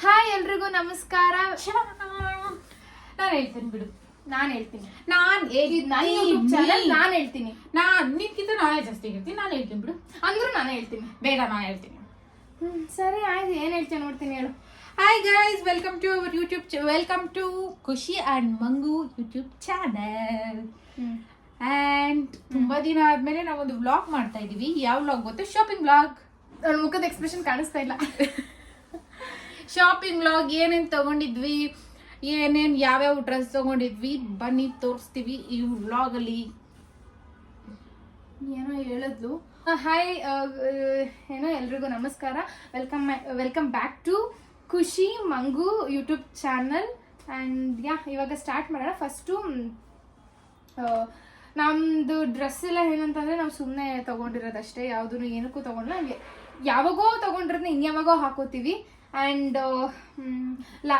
Hi ಎಲ್ರಿಗೂ ನಮಸ್ಕಾರ. ನಾನು ಹೇಳ್ತೀನಿ ಬಿಡು, ನಾನು ಹೇಳ್ತೀನಿ. ನಾನು ಹೇಳ್ತೀನಿ. ನಿನ್ಕಿಂತ ನಾನೇ ಜಾಸ್ತಿ ಹೇಳ್ತೀನಿ. ನಾನು ಹೇಳ್ತೀನಿ ಬಿಡು. ಅಂದ್ರೂ ನಾನೇ ಹೇಳ್ತೀನಿ. ಬೇಡ, ನಾನು ಹೇಳ್ತೀನಿ. ಸರಿ ಆಯ್ತು, ಏನ್ ಹೇಳ್ತೀನಿ ನೋಡ್ತೀನಿ, ಹೇಳು. Hi guys, welcome to our welcome to Khushi and Mangu YouTube channel. And ತುಂಬಾ ದಿನ ಆದ್ಮೇಲೆ ನಾವೊಂದು ವ್ಲಾಗ್ ಮಾಡ್ತಾ ಇದೀವಿ. ಯಾವ ವ್ಲಾಗ್ ಗೊತ್ತು? Shopping vlog. ನನ್ನ ಮುಖದ ಎಕ್ಸ್ಪ್ರೆಷನ್ ಕಾಣಿಸ್ತಾ ಇಲ್ಲ. Shopping vlog. ಏನೇನ್ ತಗೊಂಡಿದ್ವಿ, ಏನೇನ್ ಯಾವ್ಯಾವ ಡ್ರೆಸ್ ತಗೊಂಡಿದ್ವಿ, ಬನ್ನಿ ತೋರಿಸ್ತೀವಿ ಈ ವ್ಲಾಗ್ ಅಲ್ಲಿ. ಏನೋ ಹೇಳಿದ್ಲು. ಹಾಯ್, ಏನೋ ಎಲ್ರಿಗೂ ನಮಸ್ಕಾರ. ವೆಲ್ಕಮ್ ಬ್ಯಾಕ್ ಟು ಖುಷಿ ಮಂಗು ಯೂಟ್ಯೂಬ್ ಚಾನಲ್. ಆ್ಯಂಡ್ ಇವಾಗ ಸ್ಟಾರ್ಟ್ ಮಾಡೋಣ. ಫಸ್ಟು ನಮ್ಮದು ಡ್ರೆಸ್ ಎಲ್ಲ ಏನಂತಂದರೆ ನಾವು ಸುಮ್ಮನೆ ತೊಗೊಂಡಿರೋದಷ್ಟೇ, ಯಾವುದೂ ಏನಕ್ಕೂ ತೊಗೊಂಡಿಲ್ಲ. ಯಾವಾಗೋ ತೊಗೊಂಡಿರೋದನ್ನ ಇನ್ಯಾವಾಗೋ ಹಾಕೋತೀವಿ. ಆ್ಯಂಡ್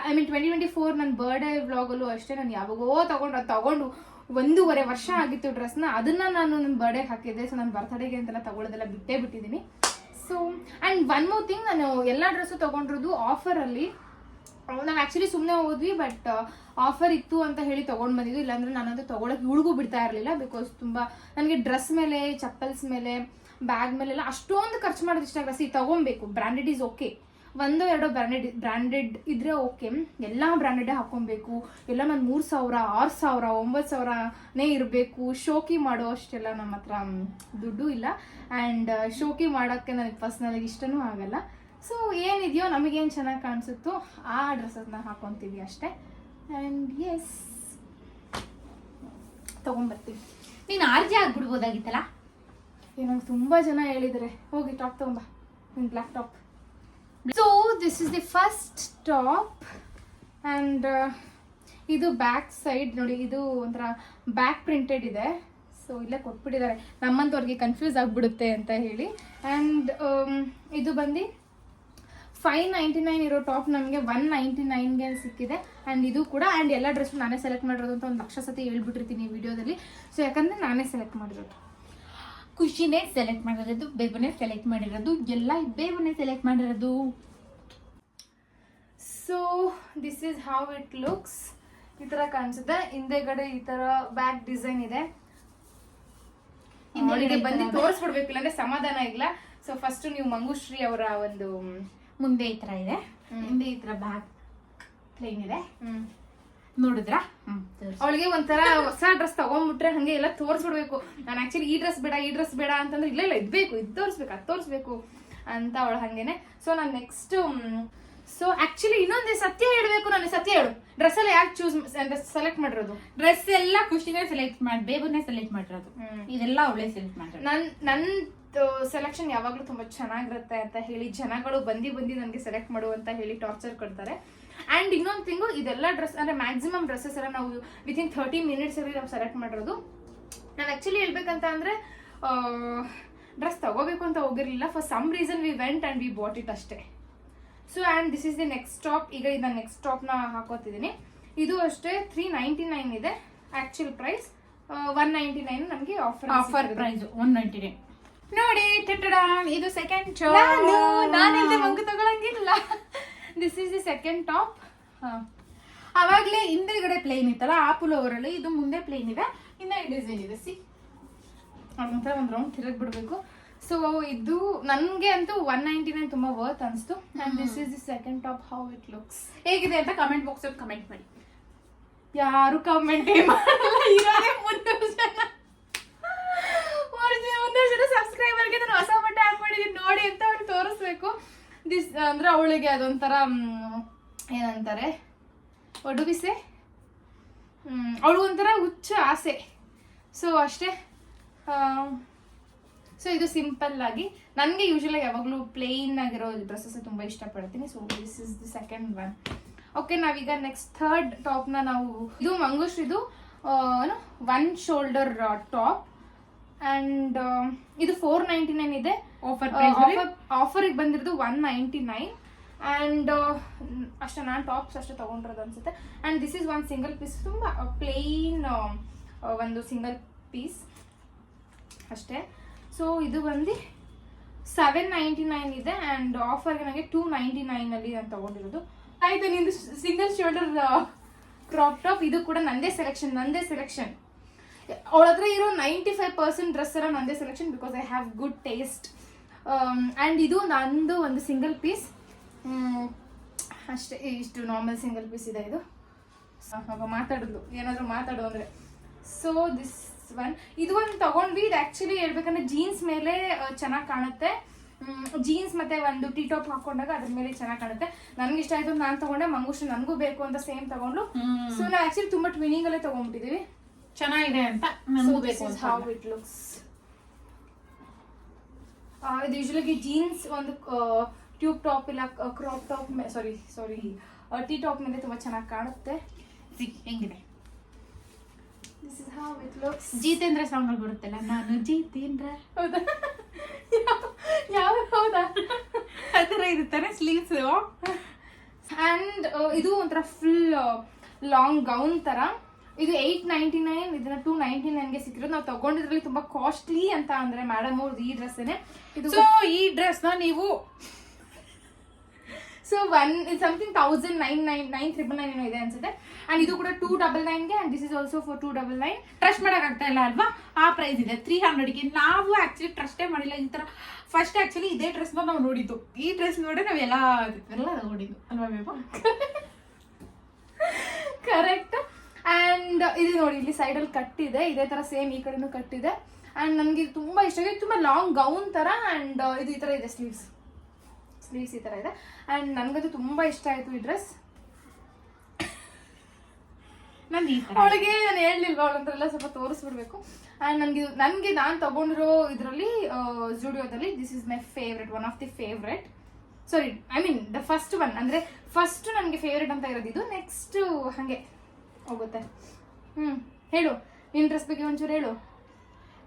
ಐ ಮೀನ್ 2024 ನನ್ನ ಬರ್ಡೇ ವ್ಲಾಗಲ್ಲೂ ಅಷ್ಟೇ, ನಾನು ಯಾವಾಗೋ ತಗೊಂಡು 1.5 ವರ್ಷ ಆಗಿತ್ತು ಡ್ರೆಸ್ನ. ಅದನ್ನು ನಾನು ನನ್ನ ಬರ್ಡೇಗೆ ಹಾಕಿದ್ದೆ. ಸೊ ನನ್ನ ಬರ್ತಡೇಗೆ ಅಂತೆಲ್ಲ ತೊಗೊಳೋದೆಲ್ಲ ಬಿಟ್ಟಿದ್ದೀನಿ. So and one more thing, ನಾನು ಎಲ್ಲ ಡ್ರೆಸ್ಸು ತೊಗೊಂಡಿರೋದು ಆಫರಲ್ಲಿ. ನಾವು ಆ್ಯಕ್ಚುಲಿ ಸುಮ್ಮನೆ ಹೋದ್ವಿ, ಬಟ್ ಆಫರ್ ಇತ್ತು ಅಂತ ಹೇಳಿ ತೊಗೊಂಡು ಬಂದಿದ್ದು. ಇಲ್ಲಾಂದರೆ ನಾನಂತೂ ತೊಗೊಳಕ್ಕೆ ಇವ್ಳಿಗೂ ಬಿಡ್ತಾ ಇರಲಿಲ್ಲ. ಬಿಕಾಸ್ ತುಂಬ ನನಗೆ ಡ್ರೆಸ್ ಮೇಲೆ, ಚಪ್ಪಲ್ಸ್ ಮೇಲೆ, ಬ್ಯಾಗ್ ಮೇಲೆಲ್ಲ ಅಷ್ಟೊಂದು ಖರ್ಚು ಮಾಡೋದು ಇಷ್ಟ ಆಗಲ್ಲ. ತೊಗೊಬೇಕು, ಬ್ರ್ಯಾಂಡೆಡ್ ಈಸ್ ಓಕೆ. 1-2 ಬ್ರ್ಯಾಂಡೆಡ್ ಇದ್ರೆ ಓಕೆ. ಎಲ್ಲ ಬ್ರ್ಯಾಂಡೆಡೇ ಹಾಕೊಬೇಕು. ಎಲ್ಲ ನಾನು 3,000, 6,000, 9,000ನೇ ಇರಬೇಕು. ಶೋಕಿ ಮಾಡೋ ಅಷ್ಟೆಲ್ಲ ನಮ್ಮ ಹತ್ರ ದುಡ್ಡು ಇಲ್ಲ. ಆ್ಯಂಡ್ ಶೋಕಿ ಮಾಡೋಕ್ಕೆ ನನಗೆ ಪರ್ಸ್ನಲಾಗಿ ಇಷ್ಟನೂ ಆಗಲ್ಲ. ಸೊ ಏನಿದೆಯೋ ನಮಗೇನು ಚೆನ್ನಾಗಿ ಕಾಣಿಸುತ್ತೋ ಆ ಡ್ರೆಸ್ಸನ್ನ ಹಾಕೊತೀವಿ ಅಷ್ಟೇ. ಆ್ಯಂಡ್ ಎಸ್, ತೊಗೊಂಬರ್ತೀವಿ. ನೀನು ಆರ್ಜೆ ಆಗ್ಬಿಡ್ಬೋದಾಗಿತ್ತಲ್ಲ. ನಂಗೆ ತುಂಬ ಜನ ಹೇಳಿದರೆ ಹೋಗಿ ಟಾಪ್ ತೊಗೊಂಬ, ನಿನ್ನ black top. So this is the first top. And ಇದು ಬ್ಯಾಕ್ ಸೈಡ್ ನೋಡಿ, ಇದು ಒಂಥರ ಬ್ಯಾಕ್ ಪ್ರಿಂಟೆಡ್ ಇದೆ. ಸೊ ಇಲ್ಲೇ ಕೊಟ್ಬಿಟ್ಟಿದ್ದಾರೆ, ನಮ್ಮಂಥವ್ರಿಗೆ ಕನ್ಫ್ಯೂಸ್ ಆಗಿಬಿಡುತ್ತೆ ಅಂತ ಹೇಳಿ. ಆ್ಯಂಡ್ ಇದು ಬಂದು 599 ಇರೋ ಟಾಪ್ ನಮಗೆ 199ಗೆ ಸಿಕ್ಕಿದೆ. ಆ್ಯಂಡ್ ಇದು ಕೂಡ. ಆ್ಯಂಡ್ ಎಲ್ಲ ಡ್ರೆಸ್ಸು ನಾನೇ ಸೆಲೆಕ್ಟ್ ಮಾಡಿರೋದು ಅಂತ 1,00,000 ಸತಿ ಹೇಳ್ಬಿಟ್ಟಿರ್ತೀನಿ ವಿಡಿಯೋದಲ್ಲಿ. ಸೊ ಯಾಕಂದರೆ ನಾನೇ ಸೆಲೆಕ್ಟ್ ಮಾಡಿರೋದು. ಖುಷಿನೇ ಸೆಲೆಕ್ಟ್ ಮಾಡಿರೋದು, ಬೇಬನೇ ಸೆಲೆಕ್ಟ್ ಮಾಡಿರೋದು, ಎಲ್ಲ ಬೇಬನೇ ಸೆಲೆಕ್ಟ್ ಮಾಡಿರೋದು. So this is how it looks. ಈ ಥರ ಕಾಣಿಸುತ್ತೆ. ಹಿಂದೆಗಡೆ ಈ ಥರ ಬ್ಯಾಕ್ ಡಿಸೈನ್ ಇದೆ. ಅವಳಿಗೆ ಬಂದು ತೋರಿಸ್ಬಿಡ್ಬೇಕು, ಇಲ್ಲಾಂದ್ರೆ ಸಮಾಧಾನ ಇಲ್ಲ. ಸೊ ಫಸ್ಟ್ ನೀವು ಮಂಗುಶ್ರೀ ಅವರ ಒಂದು ಮುಂದೆ ಈ ತರ ಇದೆ, ಹಿಂದೆ ಈ ತರ ಬ್ಯಾಗ್ ಪ್ಲೇನ್ ಇದೆ. ನೋಡಿದ್ರಾ? ಅವಳಿಗೆ ಒಂಥರ ಹೊಸ ಡ್ರೆಸ್ ತಗೊಂಡ್ಬಿಟ್ರೆ ಹಂಗೆ ಎಲ್ಲ ತೋರಿಸ್ಬಿಡ್ಬೇಕು. ನಾನು ಆಕ್ಚುಲಿ ಈ ಡ್ರೆಸ್ ಬೇಡ ಅಂತಂದ್ರೆ ಇಲ್ಲ ಇದ್ಬೇಕು, ಇದು ತೋರಿಸ್ಬೇಕು, ಅದು ತೋರಿಸ್ಬೇಕು ಅಂತ ಅವಳು ಹಂಗೇನೆ. ಸೊ ನಾನು ನೆಕ್ಸ್ಟ್ ಆಕ್ಚುಲಿ ಇನ್ನೊಂದು ಸತ್ಯ ಹೇಳ್ಬೇಕು. ನಾನು ಸತ್ಯ ಹೇಳು, ಡ್ರೆಸ್ ಎಲ್ಲ ಯಾಕೆ ಸೆಲೆಕ್ಟ್ ಮಾಡಿರೋದು? ಡ್ರೆಸ್ ಎಲ್ಲ ಖುಷಿನೇ ಸೆಲೆಕ್ಟ್ ಬೇಬನೇ ಸೆಲೆಕ್ಟ್ ಮಾಡಿರೋದು. ಇದೆಲ್ಲ ಅವಳೇ ಸೆಲೆಕ್ಟ್ ಮಾಡಿರೋದು. ನನ್ನ ಸೆಲೆಕ್ಷನ್ ಯಾವಾಗಲೂ ತುಂಬಾ ಚೆನ್ನಾಗಿರುತ್ತೆ ಅಂತ ಹೇಳಿ ಜನಗಳು ಬಂದು ನನಗೆ ಸೆಲೆಕ್ಟ್ ಮಾಡು ಅಂತ ಹೇಳಿ ಟಾರ್ಚರ್ ಕೊಡ್ತಾರೆ. ಆ್ಯಂಡ್ ಇನ್ನೊಂದು ಥಿಂಗು, ಇದೆಲ್ಲ ಡ್ರೆಸ್ ಅಂದರೆ ಮ್ಯಾಕ್ಸಿಮಮ್ ಡ್ರೆಸ್ಸಸ್ ಎಲ್ಲ ನಾವು ವಿತಿನ್ 30 ಮಿನಿಟ್ಸ್ ನಾವು ಸೆಲೆಕ್ಟ್ ಮಾಡಿರೋದು. ನಾನು ಆ್ಯಕ್ಚುಲಿ ಹೇಳ್ಬೇಕಂತ ಅಂದರೆ ಡ್ರೆಸ್ ತಗೋಬೇಕು ಅಂತ ಹೋಗಿರಲಿಲ್ಲ. For some reason we went and we bought it ಅಷ್ಟೇ. So and this is the next top. ಈಗ ಇದನ್ನ ನೆಕ್ಸ್ಟ್ ಟಾಪ್ನ ಹಾಕೋತಿದ್ದೀನಿ. ಇದು ಅಷ್ಟೇ 399 ಇದೆ ಆ್ಯಕ್ಚುಲ್ ಪ್ರೈಸ್. 199 ನಮಗೆ ಆಫರ್ ಪ್ರೈಸ್ 199. ನೋಡಿ, ಇದು ಸೆಕೆಂಡ್ ನಾನಿಂದ ಮಂಗು ತಗೊಳಂಗಿಲ್ಲ. This is the second top. ಅವಾಗಲೇ ಹಿಂದೆಗಡೆ ಪ್ಲೇನ್ ಇತ್ತಲ್ಲ ಆ ಪುಲೋವರಲ್ಲಿ, ಇದು ಮುಂದೆ ಪ್ಲೇನ್ ಇದೆ, ಇನ್ನ ಈ ಡಿಸೈನ್ ಇದೆ. ಅದೊಂಥರ ಒಂದು ರೌಂಡ್ ತಿರುಗ್ಬಿಡ್ಬೇಕು. ಸೊ ಇದು ನನಗೆ ಅಂತೂ 199 ತುಂಬಾ ವರ್ತ್ ಅನಿಸ್ತು. And this is the second top. How it looks ಹೇಗಿದೆ ಅಂತ ಕಮೆಂಟ್ ಬಾಕ್ಸ್ ಅಲ್ಲಿ ಕಮೆಂಟ್ ಮಾಡಿ. ಯಾರು ಕಮೆಂಟ್ ಮಾಡಲ್ಲ, ಇರೋದೇ 300 ಜನ ಸಬ್ಸ್ಕ್ರೈಬರ್ಗೆ ನಾನು ಹೊಸ ಬಟ್ಟೆ ಹಾಕೊಂಡಿದ್ದೀನಿ ನೋಡಿ ಅಂತ ಅವ್ರಿಗೆ ತೋರಿಸ್ಬೇಕು. ದಿಸ್ ಅಂದ್ರೆ ಅವಳಿಗೆ ಅದೊಂಥರ ಏನಂತಾರೆ, ಒಡುಬಿಸೆ, ಅವಳಿಗೊಂಥರ ಹುಚ್ಚ ಆಸೆ. ಸೊ ಅಷ್ಟೇ. ಸೊ ಇದು ಸಿಂಪಲ್ ಆಗಿ, ನನಗೆ ಯೂಶಲಿ ಯಾವಾಗಲೂ ಪ್ಲೇನ್ ಆಗಿರೋ ಡ್ರೆಸ್ಸಸ್ ತುಂಬ ಇಷ್ಟಪಡ್ತೀನಿ. So this is the second one. Okay, ನಾವೀಗ ನೆಕ್ಸ್ಟ್ ಥರ್ಡ್ ಟಾಪ್ನ ನಾವು, ಇದು ಮಂಗುಶ್ರೀದು 1 ಶೋಲ್ಡರ್ ಟಾಪ್. ಆ್ಯಂಡ್ ಇದು 499 ಇದೆ. ಆಫರಿಗೆ ಬಂದಿರೋದು 199. ಆ್ಯಂಡ್ ಅಷ್ಟೇ, ನಾನು ಟಾಪ್ಸ್ ಅಷ್ಟೇ ತೊಗೊಂಡಿರೋದು ಅನ್ಸುತ್ತೆ. And this is 1 single piece, ತುಂಬ ಪ್ಲೇನ್ ಒಂದು ಸಿಂಗಲ್ ಪೀಸ್ ಅಷ್ಟೇ. ಸೊ ಇದು ಬಂದು 799 ಇದೆ ಆ್ಯಂಡ್ ಆಫರ್ಗೆ ನನಗೆ 299 ನಾನು ತಗೊಂಡಿರೋದು. ಆಯ್ತು, ನಿಂದು ಸಿಂಗಲ್ ಶೋಲ್ಡರ್ ಕ್ರಾಪ್ ಟಾಪ್, ಇದು ಕೂಡ ನಂದೇ ಸೆಲೆಕ್ಷನ್. ಅವಳ ಹತ್ರ ಇರೋ 95% ಡ್ರೆಸ್ ಎಲ್ಲ ನಂದೇ selection because I have good taste. And ಇದು ನಂದು ಒಂದು ಸಿಂಗಲ್ ಪೀಸ್ ಅಷ್ಟೇ, ಇಷ್ಟು ನಾರ್ಮಲ್ ಸಿಂಗಲ್ ಪೀಸ್ ಇದೆ ಇದು. ಮಾತಾಡೋದು ಏನಾದರೂ ಮಾತಾಡು ಅಂದರೆ ಸೊ ದಿಸ್ ಒನ್, ಇದು ಒಂದು ತಗೊಂಡ್ವಿ. ಇದು ಆ್ಯಕ್ಚುಲಿ ಹೇಳ್ಬೇಕಂದ್ರೆ ಜೀನ್ಸ್ ಮೇಲೆ ಚೆನ್ನಾಗಿ ಕಾಣುತ್ತೆ. ಜೀನ್ಸ್ ಮತ್ತೆ ಒಂದು ಟೀ ಟಾಪ್ ಹಾಕೊಂಡಾಗ ಅದ್ರ ಮೇಲೆ ಚೆನ್ನಾಗಿ ಕಾಣುತ್ತೆ. ನನ್ಗೆ ಇಷ್ಟ ಆಯ್ತು, ನಾನು ತಗೊಂಡೆ. ಮಂಗುಶ್ರೀ ನನಗೂ ಬೇಕು ಅಂತ ಸೇಮ್ ತಗೊಂಡು. ಸೊ ನಾವು ಆ್ಯಕ್ಚುಲಿ ತುಂಬ ಟ್ವಿನಿಂಗ್ ಅಲ್ಲೇ ತಗೊಂಡ್ಬಿಟ್ಟಿದೀವಿ. ಚೆನ್ನಾಗಿದೆ ಅಂತ ಹೌ ಇಟ್ ಲುಕ್ಸ್. ಇದು ಯೂಶುವಲಿ ಜೀನ್ಸ್ ಒಂದು ಟ್ಯೂಬ್ ಟಾಪ್ ಇಲ್ಲ ಕ್ರಾಪ್ ಟಾಪ್ ಸಾರಿ ಟೀ ಟಾಪ್ ಮೇಲೆ ತುಂಬ ಚೆನ್ನಾಗಿ ಕಾಣುತ್ತೆ. ಹೆಂಗಿದೆ? This is how it looks. Jitendra song ಅಲ್ಲಿ ಬರುತ್ತಲ್ಲ, ನಾನು ಜಿತೇಂದ್ರ. ಹೌದಾ? ಹೌದಾ? ಆ ಥರ ಇರುತ್ತಾನೆ ಸ್ಲೀವ್ಸ್. ಆ್ಯಂಡ್ ಇದು ಒಂಥರ ಫುಲ್ ಲಾಂಗ್ ಗೌನ್ ತರ. ಇದು 899, ಇದನ್ನ 299ಗೆ ಸಿಕ್ಕಿರೋದು. ನಾವು ತಗೊಂಡಿದ್ರಲ್ಲಿ ತುಂಬಾ ಕಾಸ್ಟ್ಲಿ ಅಂತ ಅಂದ್ರೆ ಮೇಡಮ್ ಅವ್ರದ್ದು ಈ ಡ್ರೆಸ್ಸೇನೆ. ಸೊ ಈ ಡ್ರೆಸ್ ನ ನೀವು ಸೊ ಸಮಥಿಂಗ್ 1999 ಇದೆ ಅನ್ಸುತ್ತೆ. ಅಂಡ್ ಇದು ಕೂಡ 299ಗೆ and this is also for 299. Trust ಮಾಡಕ್ ಆಗ್ತಾ ಇಲ್ಲ ಅಲ್ವಾ? ಆ ಪ್ರೈಸ್ ಇದೆ 300ಗೆ. ನಾವು ಆಕ್ಚುಲಿ ಟ್ರಸ್ಟೇ ಮಾಡಿಲ್ಲ ಈ ತರ. ಫಸ್ಟ್ ಆಕ್ಚುಲಿ ಇದೇ ಡ್ರೆಸ್ ನಾವು ನೋಡಿದ್ದು. ಈ ಡ್ರೆಸ್ ನೋಡಿ ನಾವೆಲ್ಲ ನೋಡಿದ್ದು ಅಲ್ವಾ ಮೇಮ? ಕರೆಕ್ಟ್. ಅಂಡ್ ಇದು ನೋಡಿ, ಇಲ್ಲಿ ಸೈಡ್ ಅಲ್ಲಿ ಕಟ್ಟಿದೆ, ಇದೇ ತರ ಸೇಮ್ ಈ ಕಡೆನೂ ಕಟ್ಟಿದೆ. ಅಂಡ್ ನನ್ಗೆ ಇದು ತುಂಬಾ ಇಷ್ಟ ಆಗಿದೆ. ತುಂಬಾ ಲಾಂಗ್ ಗೌನ್ ತರ. ಅಂಡ್ ಇದು ಈ ತರ ಇದೆ, ಸ್ಲೀವ್ಸ್ ಈ ತರ ಇದೆ. ಅಂಡ್ ನನ್ಗದು ತುಂಬಾ ಇಷ್ಟ ಆಯ್ತು ಈ ಡ್ರೆಸ್. ಅವಳಿಗೆ ನಾನು ಹೇಳಲಿಲ್ವಾ, ಅವಳಂದ್ರೆಲ್ಲ ಸ್ವಲ್ಪ ತೋರಿಸ್ಬಿಡ್ಬೇಕು. ಅಂಡ್ ನನ್ಗೆ ನಾನು ತಗೊಂಡಿರೋ ಇದರಲ್ಲಿ ಜುಡಿಯೋದಲ್ಲಿ this is my favourite, one of the favourite. Sorry, I mean the first one. ಅಂದ್ರೆ ಫಸ್ಟ್ ನನಗೆ ಫೇವ್ರೆಟ್ ಅಂತ ಇರೋದು ಇದು. ನೆಕ್ಸ್ಟ್ ಹಂಗೆ ಹೋಗುತ್ತೆ. ಹೇಳು ನಿನ್ ಡ್ರೆಸ್ ಬಗ್ಗೆ ಒಂಚೂರು ಹೇಳು.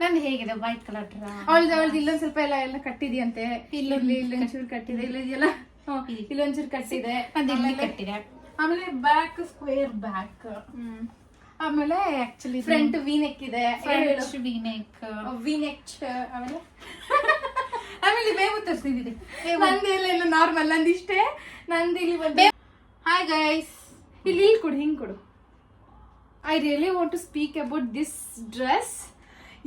ನಂದು ಹೇಗಿದೆ? White colour. ಅವಳದು ಇಲ್ಲೊಂದ್ ಸ್ವಲ್ಪ ಎಲ್ಲ ಕಟ್ಟಿದ್ಯಂತೆ. ಇಲ್ಲೊಂಚೂರು ಕಟ್ಟಿದೆ, ಇಲ್ಲೊಂಚೂರು ಕಟ್ಟಿದೆ, ಕಟ್ಟಿದೆ. ಆಮೇಲೆ ಬ್ಯಾಕ್ ಸ್ಕ್ವೇರ್ ಬ್ಯಾಕ್. ಆಮೇಲೆ ಆಕ್ಚುಲಿ ಫ್ರಂಟ್ ವಿ-ನೆಕ್ ಇದೆ. ವಿ-ನೆಕ್ ಆಮೇಲೆ ಆಮೇಲೆ ಬೇವು ತರಿಸಿದೀನಿ. ನಂದೆಲ್ಲ ನಾರ್ಮಲ್, ನಂದಿಷ್ಟೇ. ನಂದು ಇಲ್ಲಿ ಒಂದು ಹಾಯ್ ಗೈಸ್, ಇಲ್ಲಿ ಕೊಡು, ಹಿಂಗ್ ಕೊಡು. I really want to speak about this dress.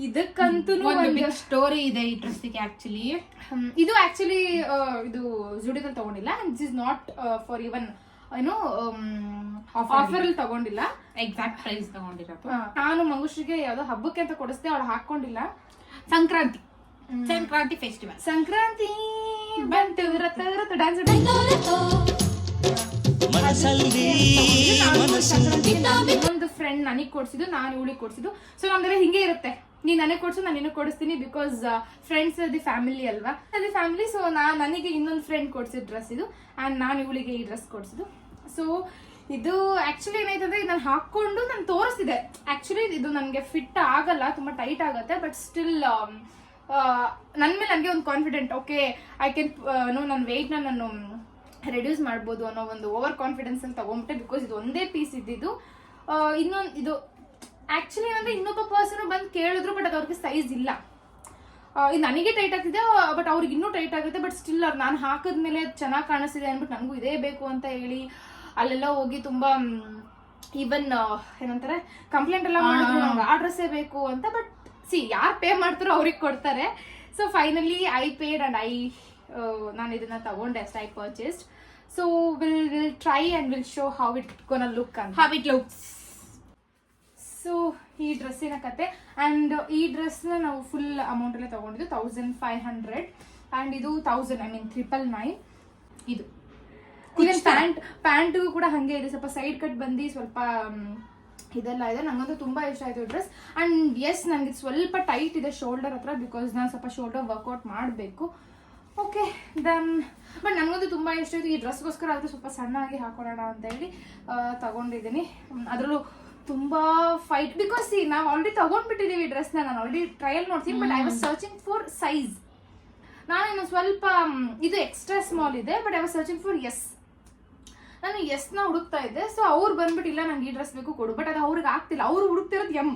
ಇದಕ್ಕಂತೂ ಒಂದು ಸ್ಟೋರಿ ಇದೆ ಈ ಡ್ರೆಸ್ಸಿಗೆ. ಆಕ್ಚುಲಿ ಇದು ಆಕ್ಚುಲಿ ಇದು ಜುಡಿಯೋದಲ್ಲಿ ತಗೊಂಡಿಲ್ಲ. This is not for even ಏನೋ ಆಫರ್ ಅಲ್ಲಿ ತಗೊಂಡಿಲ್ಲ. ಎಕ್ಸಾಕ್ಟ್ ಪ್ರೈಸ್ ತಗೊಂಡಿರೋದು. ನಾನು ಮಂಗುಶ್ರೀಗೆ ಯಾವ್ದೋ ಹಬ್ಬಕ್ಕೆ ಅಂತ ಕೊಡಿಸ್ದೆ, ಅವಳು ಹಾಕೊಂಡಿಲ್ಲ. ಸಂಕ್ರಾಂತಿ ಫೆಸ್ಟಿವಲ್. ಸಂಕ್ರಾಂತಿ ಬಂತು, ರಥ ಡ್ಯಾನ್ಸ್. ಇನ್ನೊಂದು ಫ್ರೆಂಡ್ ನನಗೆ ಕೊಡ್ಸಿದ್ದು, ನಾನು ಇವಳಿಗೆ ಕೊಡ್ಸಿದ್ದು. ಸೊ ನಮ್ದೆಲ್ಲ ಹಿಂಗೆ ಇರುತ್ತೆ, ನೀನ್ ನನಗೆ ಕೊಡ್ಸು, ನಾನು ನಿನಗೆ ಕೊಡಿಸ್ತೀನಿ. ಬಿಕಾಸ್ ಫ್ರೆಂಡ್ಸ್ ದಿ ಫ್ಯಾಮಿಲಿ ಅಲ್ವಾ, ಅದೇ ಫ್ಯಾಮಿಲಿ. ಸೊ ನನಗೆ ಇನ್ನೊಂದು ಫ್ರೆಂಡ್ ಕೊಡ್ಸಿದ್ ಡ್ರೆಸ್ ಇದು, ಆ್ಯಂಡ್ ನಾನು ಇವಳಿಗೆ ಈ ಡ್ರೆಸ್ ಕೊಡ್ಸಿದ್ದು. ಸೊ ಇದು ಆಕ್ಚುಲಿ ಏನಾಯ್ತಂದ್ರೆ, ನಾನು ಹಾಕೊಂಡು ನಾನು ತೋರಿಸ್ತಿದ್ದೆ. ಆಕ್ಚುಲಿ ಇದು ನನಗೆ ಫಿಟ್ ಆಗಲ್ಲ, ತುಂಬಾ ಟೈಟ್ ಆಗುತ್ತೆ. ಬಟ್ ಸ್ಟಿಲ್ ನನ್ನ ಮೇಲೆ ನನಗೆ ಒಂದು ಕಾನ್ಫಿಡೆಂಟ್, ಓಕೆ ಐ ಕ್ಯಾನ್ ನನ್ನ ವೆಯ್ಟ್ನ ನಾನು ರೆಡ್ಯೂಸ್ ಮಾಡ್ಬೋದು ಅನ್ನೋ ಒಂದು ಓವರ್ ಕಾನ್ಫಿಡೆನ್ಸ್ ಅಲ್ಲಿ ತಗೊಂಬಿಟ್ಟೆ. ಬಿಕಾಸ್ ಇದು ಒಂದೇ ಪೀಸ್ ಇದ್ದಿದ್ದು. ಇನ್ನೊಂದು ಇದು ಆಕ್ಚುಲಿ ಏನಂದ್ರೆ, ಇನ್ನೊಬ್ಬ ಪರ್ಸನ್ ಬಂದು ಕೇಳಿದ್ರು, ಬಟ್ ಅದು ಅವ್ರಿಗೆ ಸೈಜ್ ಇಲ್ಲ. ಇದು ನನಗೆ ಟೈಟ್ ಆಗ್ತಿದೆ, ಬಟ್ ಅವ್ರಿಗೆ ಇನ್ನೂ ಟೈಟ್ ಆಗುತ್ತೆ. ಬಟ್ ಸ್ಟಿಲ್ ಅವ್ರು ನಾನು ಹಾಕಿದ್ಮೇಲೆ ಚೆನ್ನಾಗಿ ಕಾಣಿಸ್ತಿದೆ ಅಂದ್ಬಿಟ್ಟು ನನಗೂ ಇದೇ ಬೇಕು ಅಂತ ಹೇಳಿ ಅಲ್ಲೆಲ್ಲ ಹೋಗಿ ತುಂಬಾ ಈವನ್ ಏನಂತಾರೆ ಕಂಪ್ಲೇಂಟ್ ಎಲ್ಲ ಮಾಡಿದ್ರು, ನಂಗೆ ಆ ಡ್ರೆಸ್ಸೇ ಬೇಕು ಅಂತ. ಬಟ್ ಯಾರು ಪೇ ಮಾಡ್ತಾರೋ ಅವ್ರಿಗೆ ಕೊಡ್ತಾರೆ. So finally I paid and ನಾನು ಇದನ್ನ ತಗೊಂಡೆ ಅಷ್ಟೇ. I purchased. So will try and will show how it gonna look ಅಂತ. How it looks. ಸೊ ಈ ಡ್ರೆಸ್ಸಿನ ಕತೆ. ಆ್ಯಂಡ್ ಈ ಡ್ರೆಸ್ನ ನಾವು ಫುಲ್ ಅಮೌಂಟಲ್ಲೇ ತೊಗೊಂಡಿದ್ದು 1500. ಆ್ಯಂಡ್ ಇದು 1000, ಐ ಮೀನ್ 999. ಇದು ಈವನ್ ಪ್ಯಾಂಟು ಕೂಡ ಹಾಗೆ ಇದೆ, ಸ್ವಲ್ಪ ಸೈಡ್ ಕಟ್ ಬಂದು ಸ್ವಲ್ಪ ಇದೆಲ್ಲ ಇದೆ. ನನಗಂತೂ ತುಂಬ ಇಷ್ಟ ಆಯಿತು ಡ್ರೆಸ್. ಆ್ಯಂಡ್ ಎಸ್, ನನಗೆ ಸ್ವಲ್ಪ ಟೈಟ್ ಇದೆ ಶೋಲ್ಡರ್ ಹತ್ರ, ಬಿಕಾಸ್ ನಾನು ಸ್ವಲ್ಪ ಶೋಲ್ಡರ್ ವರ್ಕೌಟ್ ಮಾಡಬೇಕು. ಓಕೆ ದೆನ್ ಬಟ್ ನನಗಂತೂ ತುಂಬ ಇಷ್ಟ ಆಯಿತು. ಈ ಡ್ರೆಸ್ಗೋಸ್ಕರ ಆದರೂ ಸ್ವಲ್ಪ ಸಣ್ಣಾಗಿ ಹಾಕೊಳ್ಳೋಣ ಅಂತ ಹೇಳಿ ತಗೊಂಡಿದ್ದೀನಿ. ಅದರಲ್ಲೂ ತುಂಬ ಫೈಟ್, ಬಿಕಾಸ್ ನಾವು ಆಲ್ರೆಡಿ ತಗೊಂಡ್ಬಿಟ್ಟಿದ್ದೀವಿ ಡ್ರೆಸ್ನ. ನಾನು ಆಲ್ರೆಡಿ ಟ್ರಯಲ್ ನೋಡ್ತೀನಿ, but I was searching for size. ನಾನೇನು ಸ್ವಲ್ಪ ಇದು ಎಕ್ಸ್ಟ್ರಾ ಸ್ಮಾಲ್ ಇದೆ, but I was searching for S. ನಾನು ಎಸ್ನ ಹುಡುಕ್ತಾ ಇದ್ದೆ. ಸೊ ಅವ್ರು ಬಂದ್ಬಿಟ್ಟು ಇಲ್ಲ ನಂಗೆ ಈ ಡ್ರೆಸ್ ಬೇಕು ಕೊಡು, ಬಟ್ ಅದು ಅವ್ರಿಗೆ ಆಗ್ತಿಲ್ಲ. ಅವ್ರು ಹುಡುಕ್ತಿರೋದು ಎಮ್.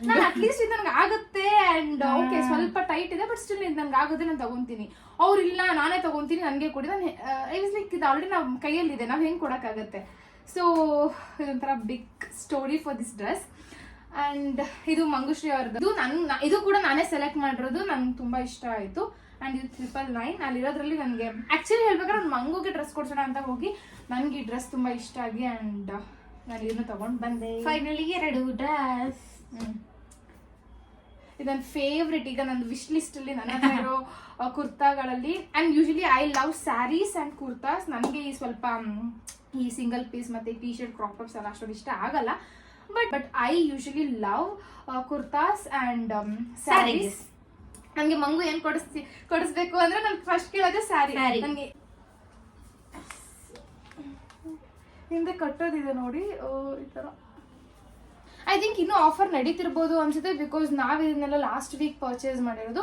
ನಾನು ಅಟ್ಲೀಸ್ಟ್ ಇದು ನನಗೆ ಆಗುತ್ತೆ ಅಂಡ್ ಓಕೆ ಸ್ವಲ್ಪ ಟೈಟ್ ಇದೆ ಬಟ್ ಸ್ಟಿಲ್ ಇದು ನನಗೆ ಆಗುತ್ತೆ ನಾನು ತಗೊಂತೀನಿ. ಅವ್ರು ಇಲ್ಲ ನಾನೇ ತಗೊಂತೀನಿ ನನಗೆ ಕೊಡಿ. ನಾನು ಐ ವಾಸ್ ಲೈಕ್ ಇದು ಆಲ್ರೆಡಿ ನಾವು ಕೈಯಲ್ಲಿದೆ, ನಾವು ಹೆಂಗೆ ಕೊಡೋಕ್ಕಾಗತ್ತೆ. ಸೊ ಇದೊಂಥರ big story for this dress. And ಇದು ಮಂಗುಶ್ರೀ ಅವ್ರದ್ದು. ಇದು ಕೂಡ ನಾನೇ ಸೆಲೆಕ್ಟ್ ಮಾಡಿರೋದು, ನಂಗೆ ತುಂಬಾ ಇಷ್ಟ ಆಯ್ತು. ಅಂಡ್ ಇದು 999 ಅಲ್ಲಿರೋದ್ರಲ್ಲಿ ನನಗೆ ಆಕ್ಚುಲಿ ಹೇಳ್ಬೇಕಾದ್ರೆ ನಾನು ಮಂಗುಗೆ ಡ್ರೆಸ್ ಕೊಡ್ಸೋಣ ಅಂತ ಹೋಗಿ ನನಗೆ ಈ ಡ್ರೆಸ್ ತುಂಬಾ ಇಷ್ಟ ಆಗಿ ಅಂಡ್ ನಾನು ಇದನ್ನು ತಗೊಂಡು ಬಂದೆ. Finally 2 dress. ಇದು ನನ್ನ ಫೇವ್ರೆಟ್. ಈಗ ನನ್ನ ವಿಶ್ ಲಿಸ್ಟ್ ಅಲ್ಲಿ ನನ್ನ ಹತ್ರ ಇರೋ ಕುರ್ತಾಗಳಲ್ಲಿ and usually I love sarees and kurtas. ನನಗೆ ಈ ಸ್ವಲ್ಪ ಈ ಸಿಂಗಲ್ ಪೀಸ್ ಮತ್ತೆ ಟಿ ಶರ್ಟ್ ಕ್ರಾಪ್ ಟಾಪ್ಸ್ ಎಲ್ಲ ಅಷ್ಟೊಂದು ಇಷ್ಟ ಆಗಲ್ಲ. But I usually love kurtas and sarees. ನನಗೆ ಮಂಗು ಏನ್ ಕೊಡಿಸ್ಬೇಕು ಅಂದ್ರೆ ನನ್ಗೆ ಫಸ್ಟ್ ಕೇಳೋದೇ ಸ್ಯಾರಿ. ನನಗೆ ಹಿಂದೆ ಕಟ್ಟೋದಿದೆ ನೋಡಿ ಈ ತರ. ಐ ಥಿಂಕ್ ಇನ್ನೂ ಆಫರ್ ನಡೀತಿರ್ಬೋದು ಅನ್ಸುತ್ತೆ, ಬಿಕಾಸ್ ನಾವು ಇದನ್ನೆಲ್ಲ ಲಾಸ್ಟ್ ವೀಕ್ ಪರ್ಚೇಸ್ ಮಾಡಿರೋದು.